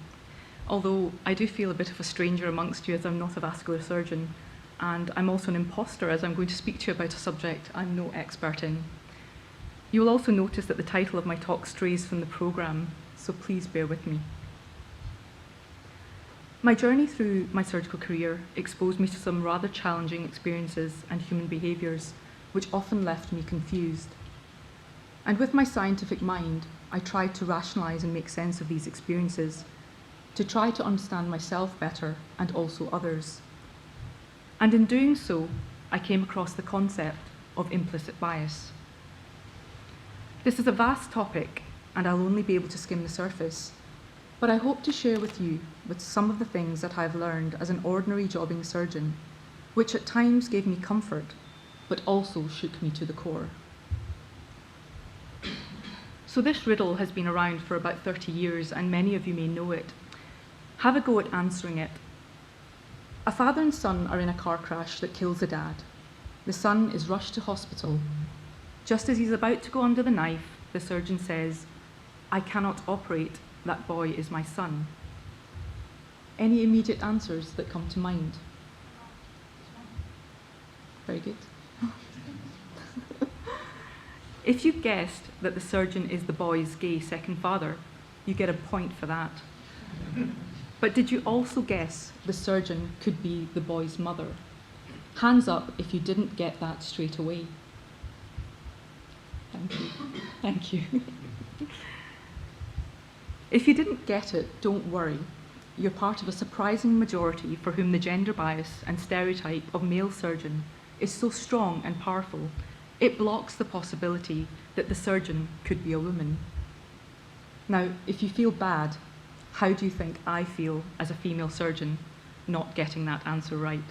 although I do feel a bit of a stranger amongst you as I'm not a vascular surgeon, and I'm also an imposter as I'm going to speak to you about a subject I'm no expert in. You will also notice that the title of my talk strays from the programme, so please bear with me. My journey through my surgical career exposed me to some rather challenging experiences and human behaviours which often left me confused. And with my scientific mind, I tried to rationalise and make sense of these experiences, to try to understand myself better and also others. And in doing so, I came across the concept of implicit bias. This is a vast topic, and I'll only be able to skim the surface, but I hope to share with you some of the things that I've learned as an ordinary jobbing surgeon, which at times gave me comfort, but also shook me to the core. So this riddle has been around for about 30 years, and many of you may know it. Have a go at answering it. A father and son are in a car crash that kills the dad. The son is rushed to hospital. Just as he's about to go under the knife, the surgeon says, "I cannot operate, that boy is my son." Any immediate answers that come to mind? Very good. If you guessed that the surgeon is the boy's gay second father, you get a point for that. But did you also guess the surgeon could be the boy's mother? Hands up if you didn't get that straight away. Thank you. Thank you. If you didn't get it, don't worry. You're part of a surprising majority for whom the gender bias and stereotype of male surgeon is so strong and powerful, it blocks the possibility that the surgeon could be a woman. Now, if you feel bad, how do you think I feel as a female surgeon not getting that answer right?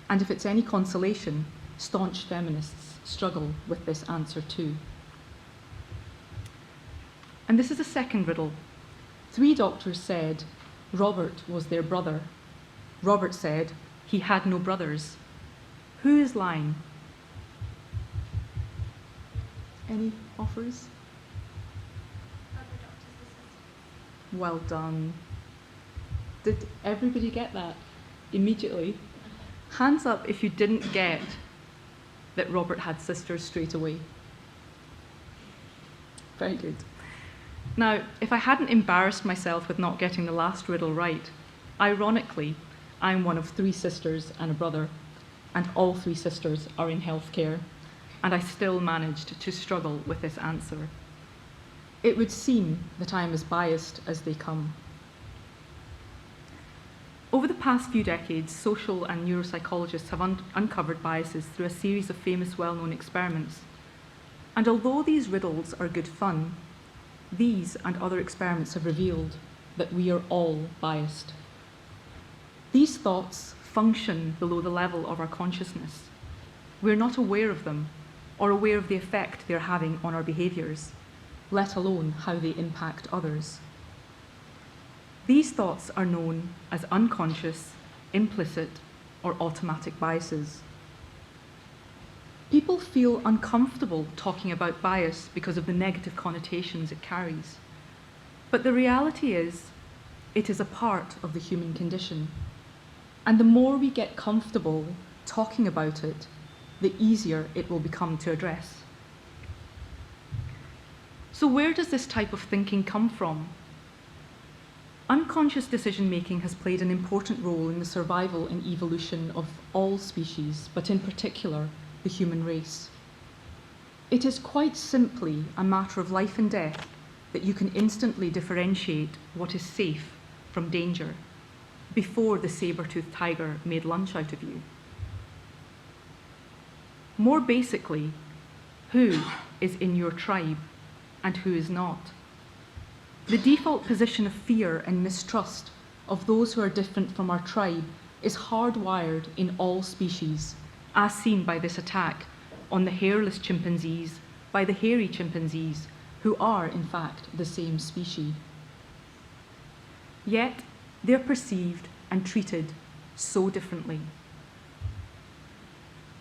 And if it's any consolation, staunch feminists struggle with this answer too. And this is a second riddle. 3 doctors said Robert was their brother. Robert said he had no brothers. Who is lying? Any offers? Well done. Did everybody get that immediately? Hands up if you didn't get that Robert had sisters straight away. Very good. Now, if I hadn't embarrassed myself with not getting the last riddle right, ironically, I'm one of 3 sisters and a brother, and all 3 sisters are in healthcare, and I still managed to struggle with this answer. It would seem that I am as biased as they come. Over the past few decades, social and neuropsychologists have uncovered biases through a series of famous, well-known experiments. And although these riddles are good fun, these and other experiments have revealed that we are all biased. These thoughts function below the level of our consciousness. We're not aware of them or aware of the effect they're having on our behaviours, let alone how they impact others. These thoughts are known as unconscious, implicit, or automatic biases. People feel uncomfortable talking about bias because of the negative connotations it carries. But the reality is, it is a part of the human condition. And the more we get comfortable talking about it, the easier it will become to address. So where does this type of thinking come from? Unconscious decision-making has played an important role in the survival and evolution of all species, but in particular, the human race. It is quite simply a matter of life and death that you can instantly differentiate what is safe from danger before the saber-toothed tiger made lunch out of you. More basically, who is in your tribe and who is not? The default position of fear and mistrust of those who are different from our tribe is hardwired in all species, as seen by this attack on the hairless chimpanzees by the hairy chimpanzees, who are, in fact, the same species. Yet, they're perceived and treated so differently.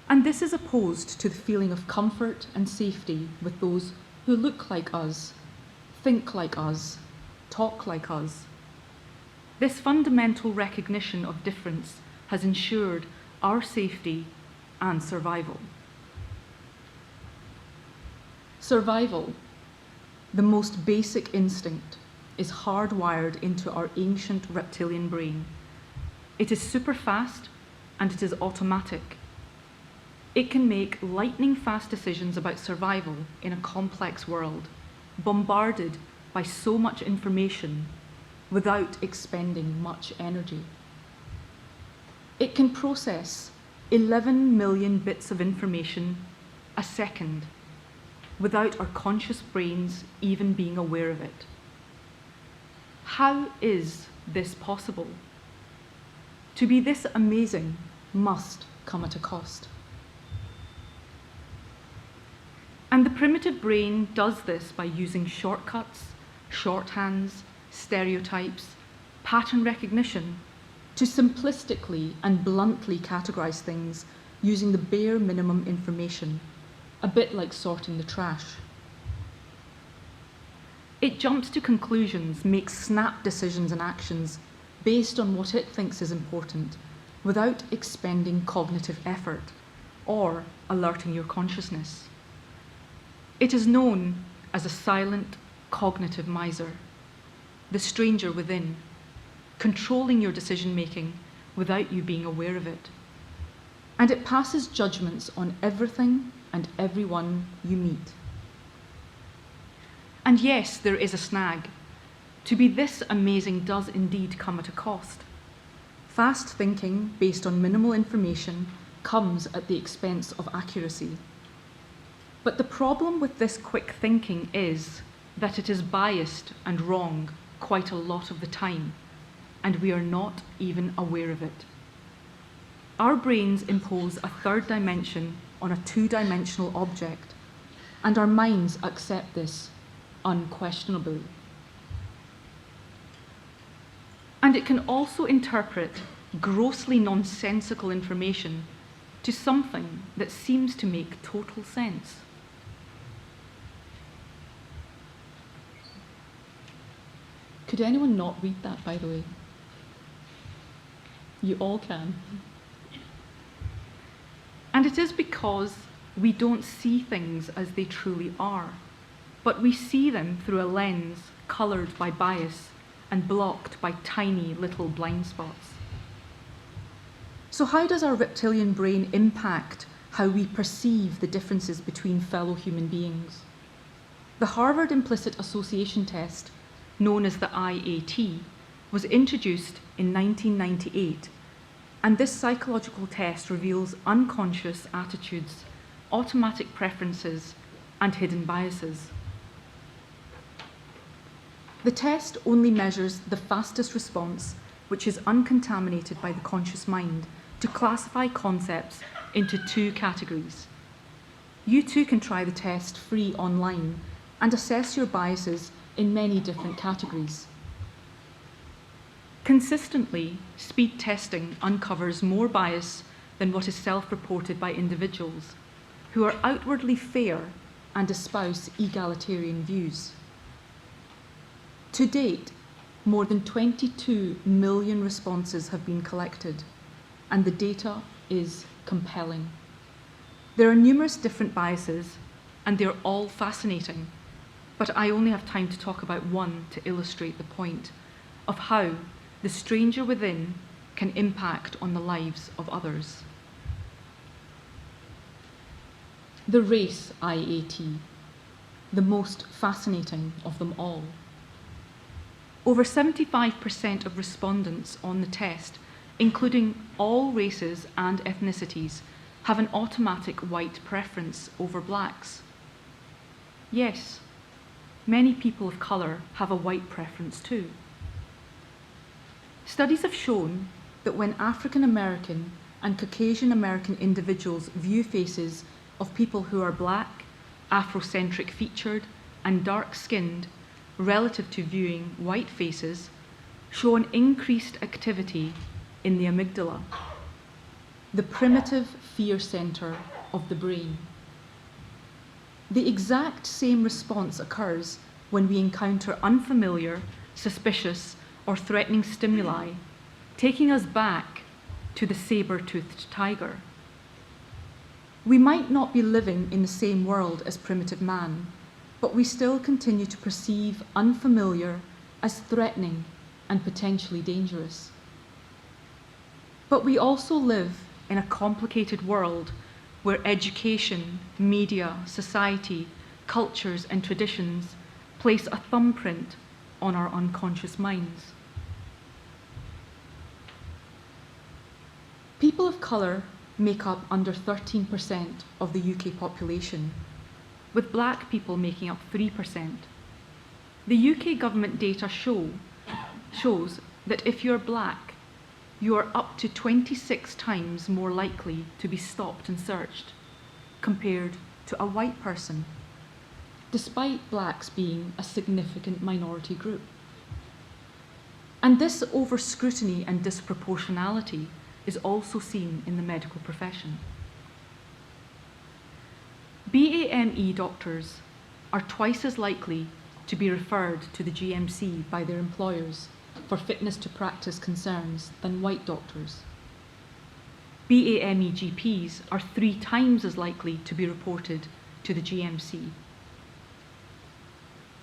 And this is opposed to the feeling of comfort and safety with those who look like us, think like us, talk like us. This fundamental recognition of difference has ensured our safety and survival. Survival, the most basic instinct, is hardwired into our ancient reptilian brain. It is super fast and it is automatic. It can make lightning-fast decisions about survival in a complex world, bombarded by so much information without expending much energy. It can process 11 million bits of information a second without our conscious brains even being aware of it. How is this possible? To be this amazing must come at a cost. And the primitive brain does this by using shortcuts, shorthands, stereotypes, pattern recognition to simplistically and bluntly categorize things using the bare minimum information, a bit like sorting the trash. It jumps to conclusions, makes snap decisions and actions based on what it thinks is important, without expending cognitive effort or alerting your consciousness. It is known as a silent cognitive miser, the stranger within, controlling your decision-making without you being aware of it. And it passes judgments on everything and everyone you meet. And yes, there is a snag. To be this amazing does indeed come at a cost. Fast thinking based on minimal information comes at the expense of accuracy. But the problem with this quick thinking is that it is biased and wrong quite a lot of the time, and we are not even aware of it. Our brains impose a third dimension on a two-dimensional object, and our minds accept this unquestionably. And it can also interpret grossly nonsensical information to something that seems to make total sense. Could anyone not read that, by the way? You all can. And it is because we don't see things as they truly are, but we see them through a lens coloured by bias and blocked by tiny little blind spots. So how does our reptilian brain impact how we perceive the differences between fellow human beings? The Harvard Implicit Association Test, known as the IAT, was introduced in 1998, and this psychological test reveals unconscious attitudes, automatic preferences, and hidden biases. The test only measures the fastest response, which is uncontaminated by the conscious mind, to classify concepts into two categories. You too can try the test free online and assess your biases in many different categories. Consistently, speed testing uncovers more bias than what is self-reported by individuals who are outwardly fair and espouse egalitarian views. To date, more than 22 million responses have been collected, and the data is compelling. There are numerous different biases, and they're all fascinating, but I only have time to talk about one to illustrate the point of how the stranger within can impact on the lives of others. The race IAT, the most fascinating of them all. Over 75% of respondents on the test, including all races and ethnicities, have an automatic white preference over blacks. Yes, many people of colour have a white preference too. Studies have shown that when African American and Caucasian American individuals view faces of people who are black, Afrocentric featured, and dark-skinned, relative to viewing white faces, show an increased activity in the amygdala, the primitive fear centre of the brain. The exact same response occurs when we encounter unfamiliar, suspicious, or threatening stimuli, taking us back to the saber-toothed tiger. We might not be living in the same world as primitive man, but we still continue to perceive unfamiliar as threatening and potentially dangerous. But we also live in a complicated world where education, media, society, cultures, and traditions place a thumbprint on our unconscious minds. People of colour make up under 13% of the UK population, with black people making up 3%. The UK government data shows that if you're black, you are up to 26 times more likely to be stopped and searched compared to a white person, despite blacks being a significant minority group. And this over-scrutiny and disproportionality is also seen in the medical profession. BAME doctors are twice as likely to be referred to the GMC by their employers for fitness to practice concerns than white doctors. BAME GPs are 3 times as likely to be reported to the GMC.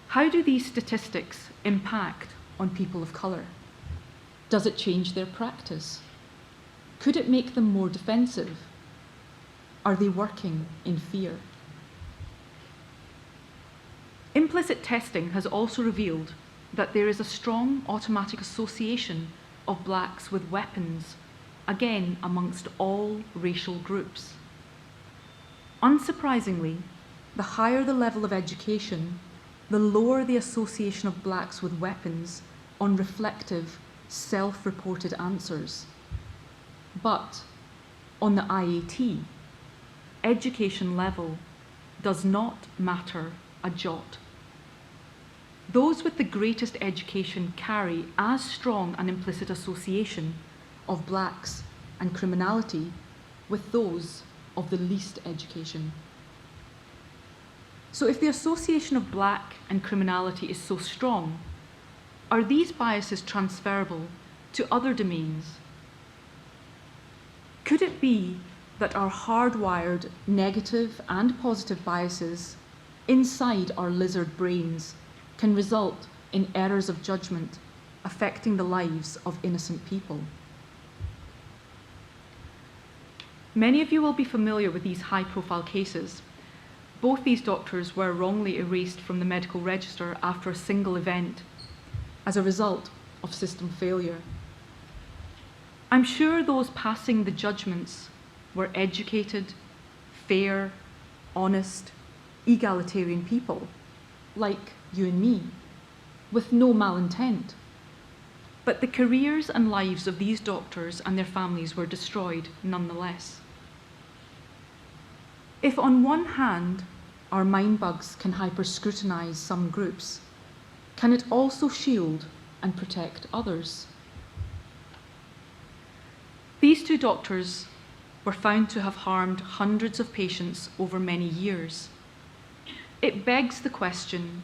How do these statistics impact on people of colour? Does it change their practice? Could it make them more defensive? Are they working in fear? Implicit testing has also revealed that there is a strong automatic association of blacks with weapons, again amongst all racial groups. Unsurprisingly, the higher the level of education, the lower the association of blacks with weapons on reflective, self-reported answers. But on the IAT, education level does not matter a jot. Those with the greatest education carry as strong an implicit association of blacks and criminality with those of the least education. So if the association of black and criminality is so strong, are these biases transferable to other domains? Could it be that our hardwired negative and positive biases inside our lizard brains can result in errors of judgment affecting the lives of innocent people? Many of you will be familiar with these high-profile cases. Both these doctors were wrongly erased from the medical register after a single event as a result of system failure. I'm sure those passing the judgments were educated, fair, honest, egalitarian people, like you and me, with no malintent. But the careers and lives of these doctors and their families were destroyed nonetheless. If on one hand, our mind bugs can hyper-scrutinize some groups, can it also shield and protect others? These 2 doctors were found to have harmed hundreds of patients over many years. It begs the question,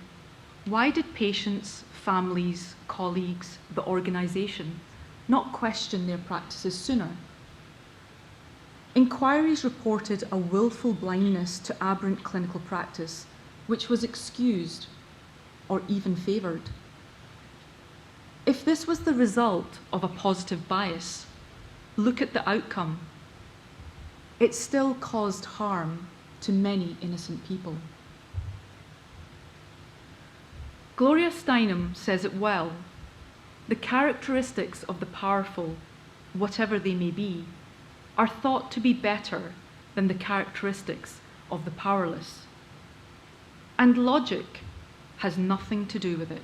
why did patients, families, colleagues, the organisation not question their practices sooner? Inquiries reported a willful blindness to aberrant clinical practice, which was excused or even favoured. If this was the result of a positive bias, look at the outcome. It still caused harm to many innocent people. Gloria Steinem says it well. The characteristics of the powerful, whatever they may be, are thought to be better than the characteristics of the powerless. And logic has nothing to do with it.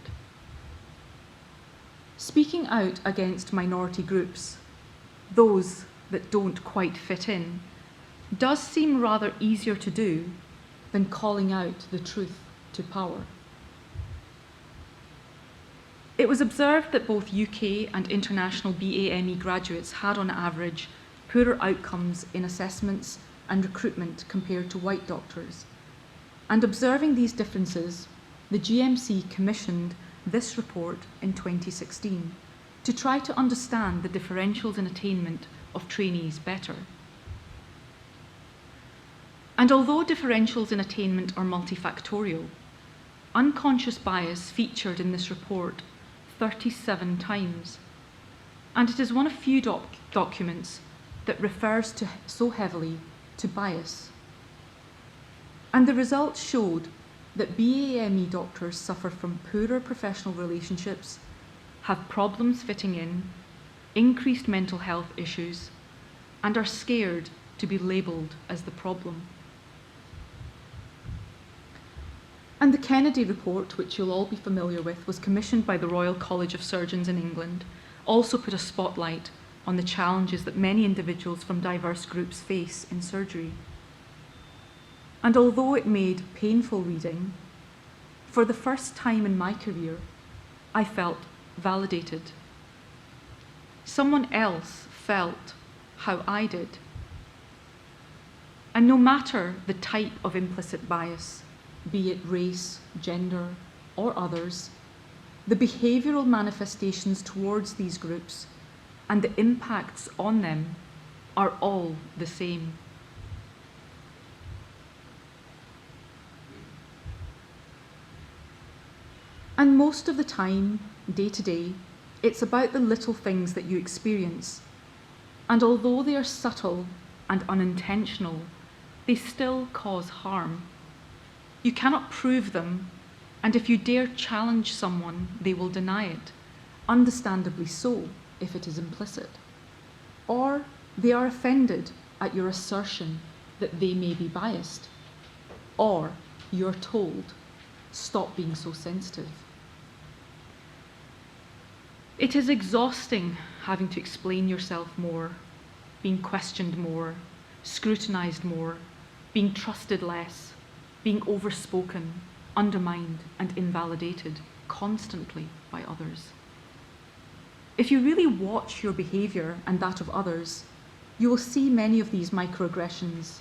Speaking out against minority groups, those that don't quite fit in, does seem rather easier to do than calling out the truth to power. It was observed that both UK and international BAME graduates had on average poorer outcomes in assessments and recruitment compared to white doctors. And observing these differences, the GMC commissioned this report in 2016 to try to understand the differentials in attainment of trainees better. And although differentials in attainment are multifactorial, unconscious bias featured in this report 37 times, and it is one of few documents that refers so heavily to bias. And the results showed that BAME doctors suffer from poorer professional relationships, have problems fitting in, increased mental health issues, and are scared to be labelled as the problem. And the Kennedy report, which you'll all be familiar with, was commissioned by the Royal College of Surgeons in England, also put a spotlight on the challenges that many individuals from diverse groups face in surgery. And although it made painful reading, for the first time in my career, I felt validated. Someone else felt how I did. And no matter the type of implicit bias, be it race, gender, or others, the behavioural manifestations towards these groups and the impacts on them are all the same. And most of the time, day to day, it's about the little things that you experience. And although they are subtle and unintentional, they still cause harm. You cannot prove them, and if you dare challenge someone, they will deny it, understandably so, if it is implicit. Or they are offended at your assertion that they may be biased. Or you're told, stop being so sensitive. It is exhausting having to explain yourself more, being questioned more, scrutinised more, being trusted less, being overspoken, undermined and invalidated constantly by others. If you really watch your behaviour and that of others, you will see many of these microaggressions,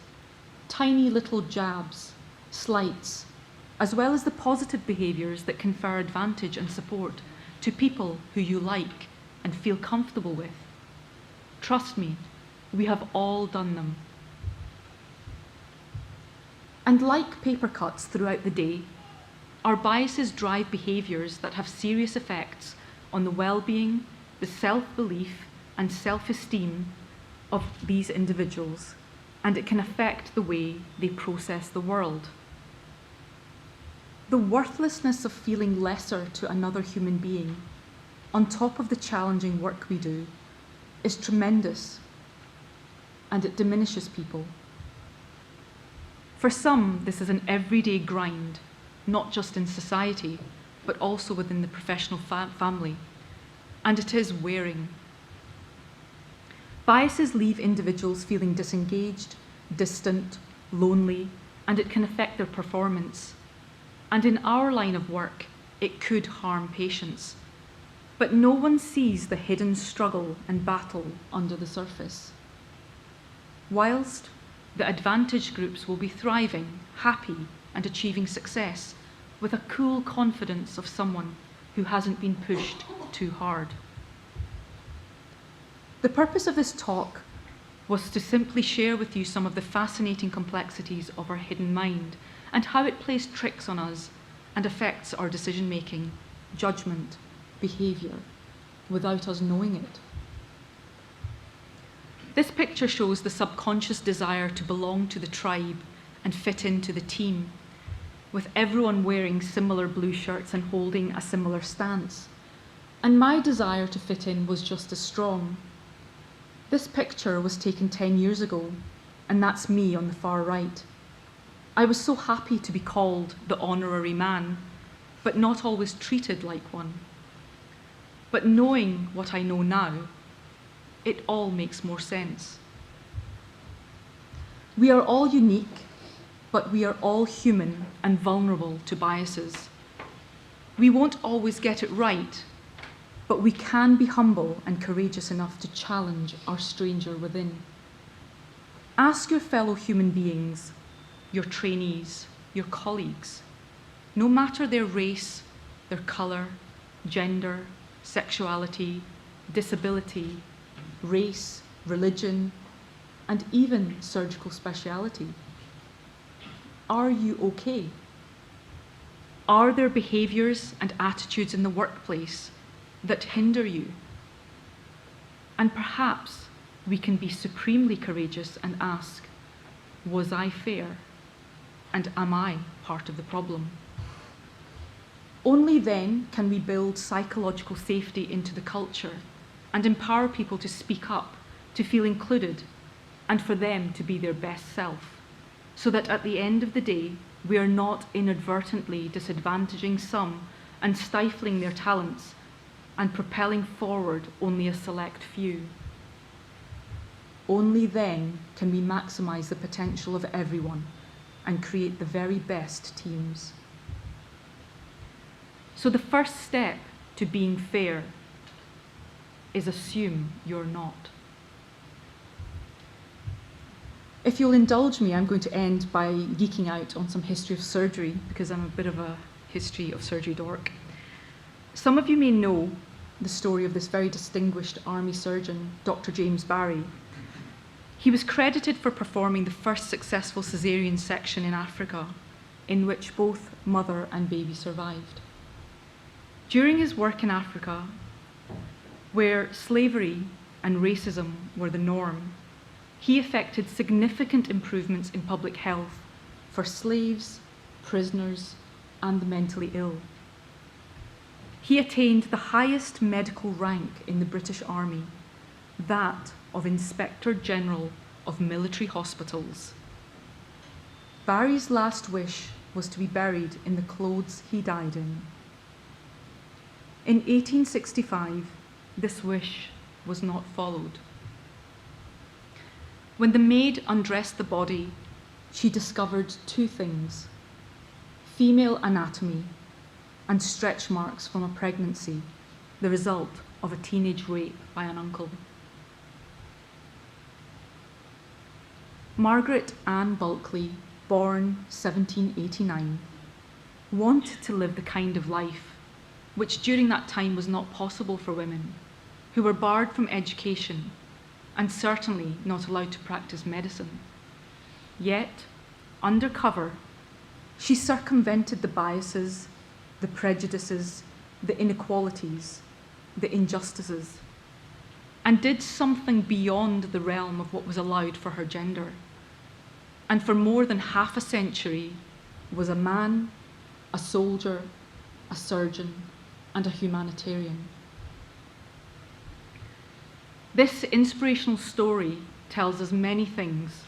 tiny little jabs, slights, as well as the positive behaviours that confer advantage and support to people who you like and feel comfortable with. Trust me, we have all done them. And like paper cuts throughout the day, our biases drive behaviours that have serious effects on the well-being, the self-belief and self-esteem of these individuals, and it can affect the way they process the world. The worthlessness of feeling lesser to another human being, on top of the challenging work we do, is tremendous, and it diminishes people. For some, this is an everyday grind, not just in society, but also within the professional family, and it is wearing. Biases leave individuals feeling disengaged, distant, lonely, and it can affect their performance. And in our line of work, it could harm patients. But no one sees the hidden struggle and battle under the surface. Whilst the advantaged groups will be thriving, happy, and achieving success with a cool confidence of someone who hasn't been pushed too hard. The purpose of this talk was to simply share with you some of the fascinating complexities of our hidden mind and how it plays tricks on us and affects our decision-making, judgment, behaviour, without us knowing it. This picture shows the subconscious desire to belong to the tribe and fit into the team, with everyone wearing similar blue shirts and holding a similar stance. And my desire to fit in was just as strong. This picture was taken 10 years ago, and that's me on the far right. I was so happy to be called the honorary man, but not always treated like one. But knowing what I know now, it all makes more sense. We are all unique, but we are all human and vulnerable to biases. We won't always get it right, but we can be humble and courageous enough to challenge our stranger within. Ask your fellow human beings, your trainees, your colleagues, no matter their race, their colour, gender, sexuality, disability, race, religion, and even surgical speciality. Are you okay? Are there behaviours and attitudes in the workplace that hinder you? And perhaps we can be supremely courageous and ask, was I fair? And am I part of the problem? Only then can we build psychological safety into the culture and empower people to speak up, to feel included, and for them to be their best self, so that at the end of the day, we are not inadvertently disadvantaging some and stifling their talents and propelling forward only a select few. only then can we maximise the potential of everyone and create the very best teams. So the first step to being fair is assume you're not. If you'll indulge me, I'm going to end by geeking out on some history of surgery, because I'm a bit of a history of surgery dork. Some of you may know the story of this very distinguished army surgeon, Dr. James Barry. He was credited for performing the first successful caesarean section in Africa, in which both mother and baby survived. During his work in Africa, where slavery and racism were the norm, he effected significant improvements in public health for slaves, prisoners, and the mentally ill. He attained the highest medical rank in the British Army, that of Inspector General of Military Hospitals. Barry's last wish was to be buried in the clothes he died in. In 1865, this wish was not followed. When the maid undressed the body, she discovered two things: female anatomy and stretch marks from a pregnancy, the result of a teenage rape by an uncle. Margaret Ann Bulkley, born 1789, wanted to live the kind of life which during that time was not possible for women, who were barred from education and certainly not allowed to practice medicine. Yet, undercover, she circumvented the biases, the prejudices, the inequalities, the injustices, and did something beyond the realm of what was allowed for her gender. And for more than half a century was a man, a soldier, a surgeon, and a humanitarian. This inspirational story tells us many things: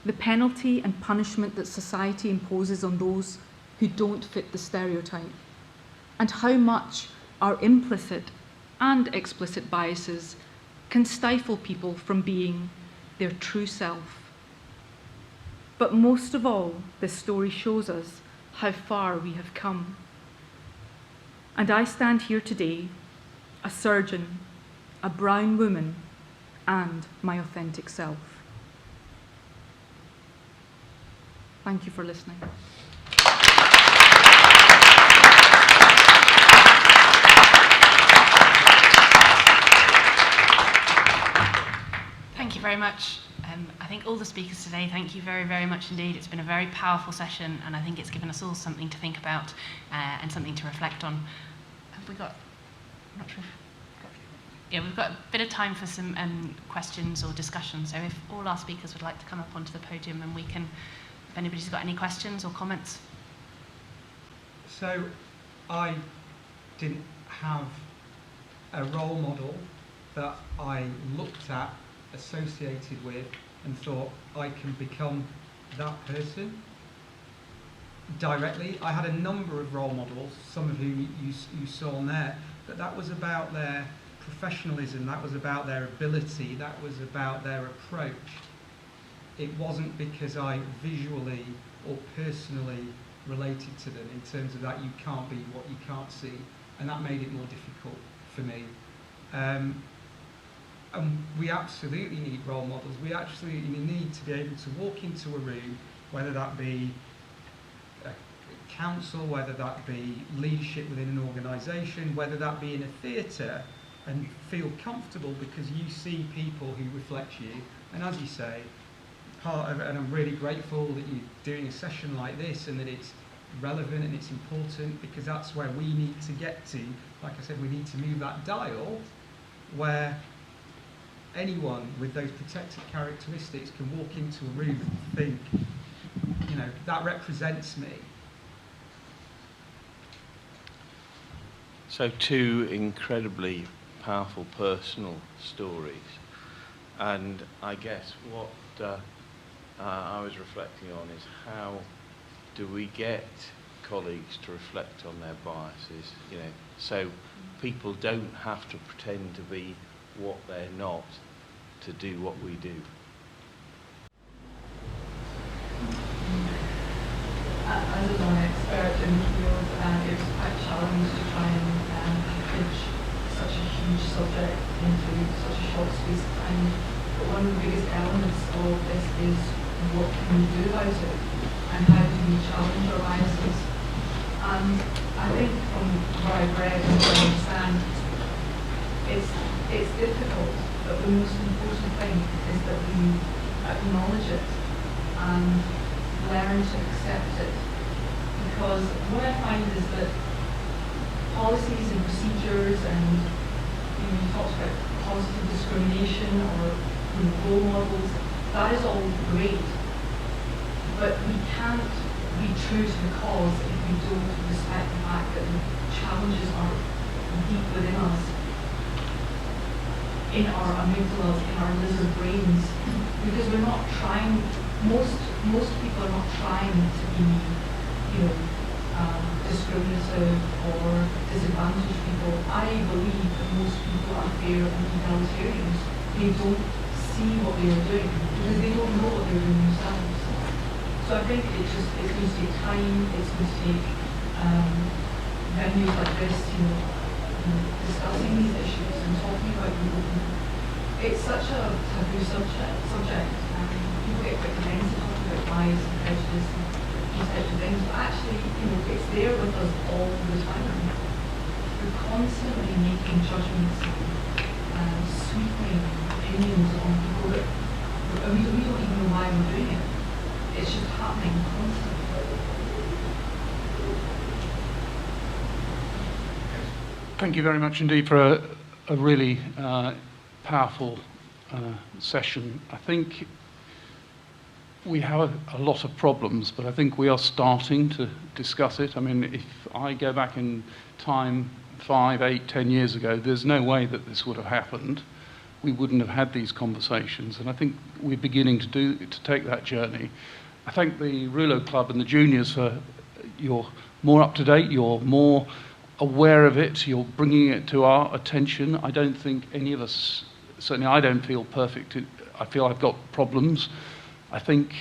the penalty and punishment that society imposes on those who don't fit the stereotype, and how much our implicit and explicit biases can stifle people from being their true self. But most of all, this story shows us how far we have come. And I stand here today, a surgeon, a brown woman, and my authentic self. Thank you for listening.
Thank you very much. I think all the speakers today, thank you very, very much indeed. It's been a very powerful session, and I think it's given us all something to think about and something to reflect on. Have we got, I'm not sure if we've got a bit of time for some questions or discussion. So if all our speakers would like to come up onto the podium, and we can, if anybody's got any questions or comments.
So I didn't have a role model that I looked at, associated with, and thought I can become that person directly. I had a number of role models, some of whom you saw on there, but that was about their professionalism, that was about their ability, that was about their approach. It wasn't because I visually or personally related to them, in terms of that you can't be what you can't see, and that made it more difficult for me. And we absolutely need role models. We absolutely need to be able to walk into a room, whether that be a council, whether that be leadership within an organisation, whether that be in a theatre, and feel comfortable because you see people who reflect you. And as you say, part of it, and I'm really grateful that you're doing a session like this and that it's relevant and it's important, because that's where we need to get to. Like I said, we need to move that dial where anyone with those protected characteristics can walk into a room and think, you know, that represents me.
So two incredibly powerful personal stories, and I guess what I was reflecting on is how do we get colleagues to reflect on their biases, you know, so people don't have to pretend to be what they're not, to do what we do?
As a non-expert in the field, it was quite challenging to try and package such a huge subject into such a short space of time. But one of the biggest elements of this is what can we do about it, and how do we challenge our biases. And I think from what I've read and what I understand, it's difficult, but the most important thing is that we acknowledge it and learn to accept it. Because what I find is that policies and procedures and you talked about positive discrimination or role models, that is all great. But we can't be true to the cause if we don't respect the fact that the challenges are deep within us, in our amygdalas, in our lizard brains, because we're not trying. Most people are not trying to be, discriminative or disadvantaged people. I believe that most people are fair and egalitarians. They don't see what they are doing because they don't know what they're doing themselves. So I think it's going to take time. It's going to take venues like this, discussing these issues and talking about them openly. It's such a taboo subject. People get quite defensive talking about bias and prejudice and these types of things, but actually, it's there with us all the time. We're constantly making judgments and sweeping opinions on people that we don't even know why we're doing it. It's just happening constantly.
Thank you very much indeed for a really powerful session. I think we have a lot of problems, but I think we are starting to discuss it. I mean, if I go back in time 5, 8, 10 years ago, there's no way that this would have happened. We wouldn't have had these conversations, and I think we're beginning to take that journey. I thank the Rouleaux Club and the juniors for you're more up to date, you're more aware of it, you're bringing it to our attention. I don't think any of us, certainly I don't feel perfect. I feel I've got problems. I think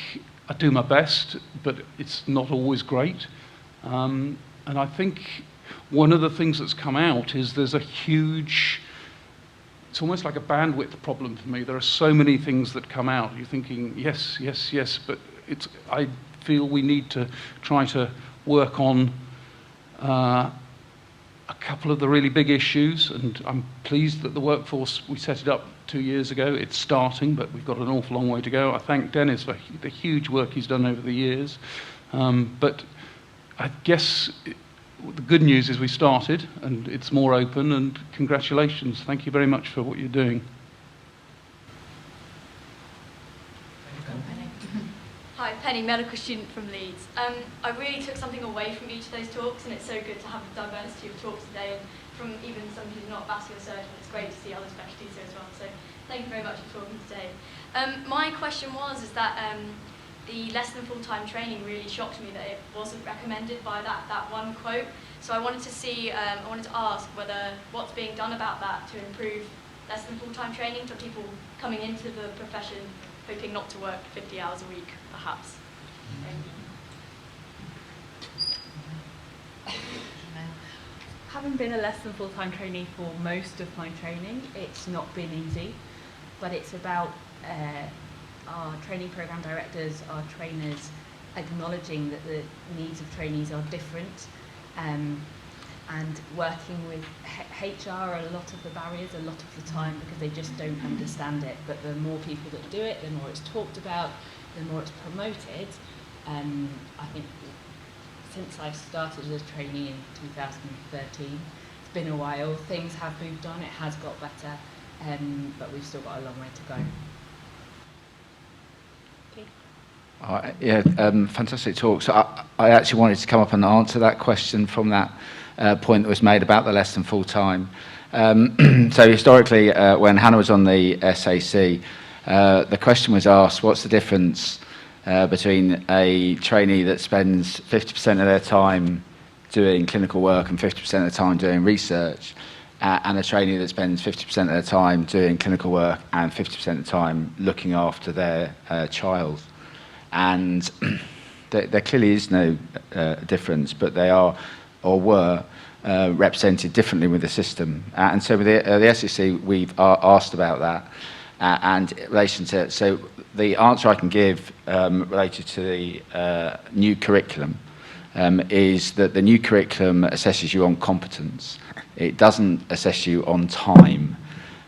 I do my best, but it's not always great. And I think one of the things that's come out is there's a huge, it's almost like a bandwidth problem for me. There are so many things that come out. You're thinking, yes, yes, yes, but I feel we need to try to work on a couple of the really big issues, and I'm pleased that the workforce, we set it up 2 years ago. It's starting, but we've got an awful long way to go. I thank Dennis for the huge work he's done over the years. But I guess the good news is we started, and it's more open, and congratulations. Thank you very much for what you're doing.
Hi, Penny, medical student from Leeds. I really took something away from each of those talks, and it's so good to have a diversity of talks today, and from even somebody who's not a vascular surgeon. It's great to see other specialties here as well. So thank you very much for talking today. My question is that the less than full-time training really shocked me that it wasn't recommended by that one quote. So I wanted to ask whether what's being done about that to improve less than full-time training for people coming into the profession hoping not to work 50 hours a week, perhaps.
Having been a less than full-time trainee for most of my training, it's not been easy, but it's about our training program directors, our trainers, acknowledging that the needs of trainees are different, and working with HR are a lot of the barriers a lot of the time because they just don't understand it. But the more people that do it, the more it's talked about, the more it's promoted. I think since I started as a trainee in 2013, it's been a while. Things have moved on, it has got better, but we've still got a long way to go.
Fantastic talk. So I actually wanted to come up and answer that question from that point that was made about the less than full time. So historically, when Hannah was on the SAC, the question was asked, what's the difference between a trainee that spends 50% of their time doing clinical work and 50% of the time doing research? and a trainee that spends 50% of their time doing clinical work and 50% of the time looking after their child. And there clearly is no difference, but they are or were represented differently with the system. And so with the SEC, we've asked about that. And in relation to, so the answer I can give related to the new curriculum is that the new curriculum assesses you on competence. It doesn't assess you on time.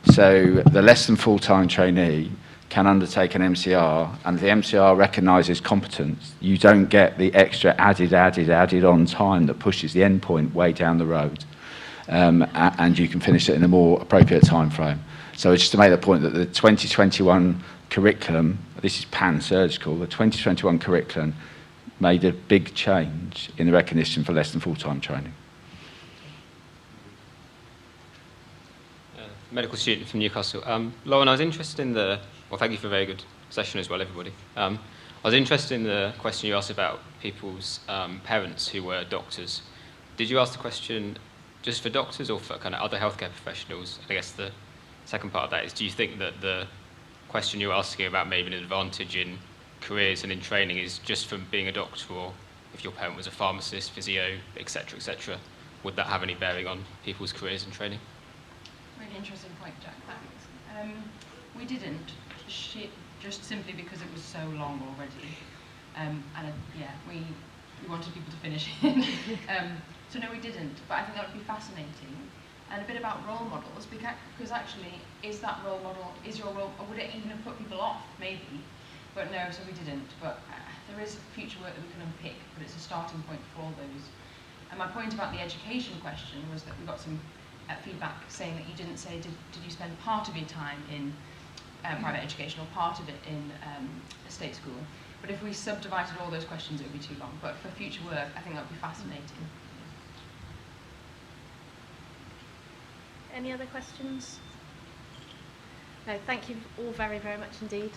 So the less than full-time trainee can undertake an MCR, and the MCR recognises competence. You don't get the extra added on time that pushes the end point way down the road, and you can finish it in a more appropriate time frame. So just to make the point that the 2021 curriculum, this is pan-surgical, the 2021 curriculum made a big change in the recognition for less than full-time training.
Medical student from Newcastle. Lauren, I was interested in well, thank you for a very good session as well, everybody. I was interested in the question you asked about people's parents who were doctors. Did you ask the question just for doctors or for kind of other healthcare professionals? I guess the second part of that is, do you think that the question you're asking about maybe an advantage in careers and in training is just from being a doctor, or if your parent was a pharmacist, physio, etc., would that have any bearing on people's careers and training?
Really interesting point, Jack, thanks. We didn't, just simply because it was so long already. We wanted people to finish it. So no, we didn't, but I think that would be fascinating. And a bit about role models, because actually, is that role model, is your role, or would it even have put people off, maybe? But no, so we didn't. But there is future work that we can unpick, but it's a starting point for all those. And my point about the education question was that we got some feedback saying that you didn't say, did you spend part of your time in private education or part of it in a state school? But if we subdivided all those questions, it would be too long. But for future work, I think that would be fascinating.
Any other questions? No, thank you all very, very much indeed.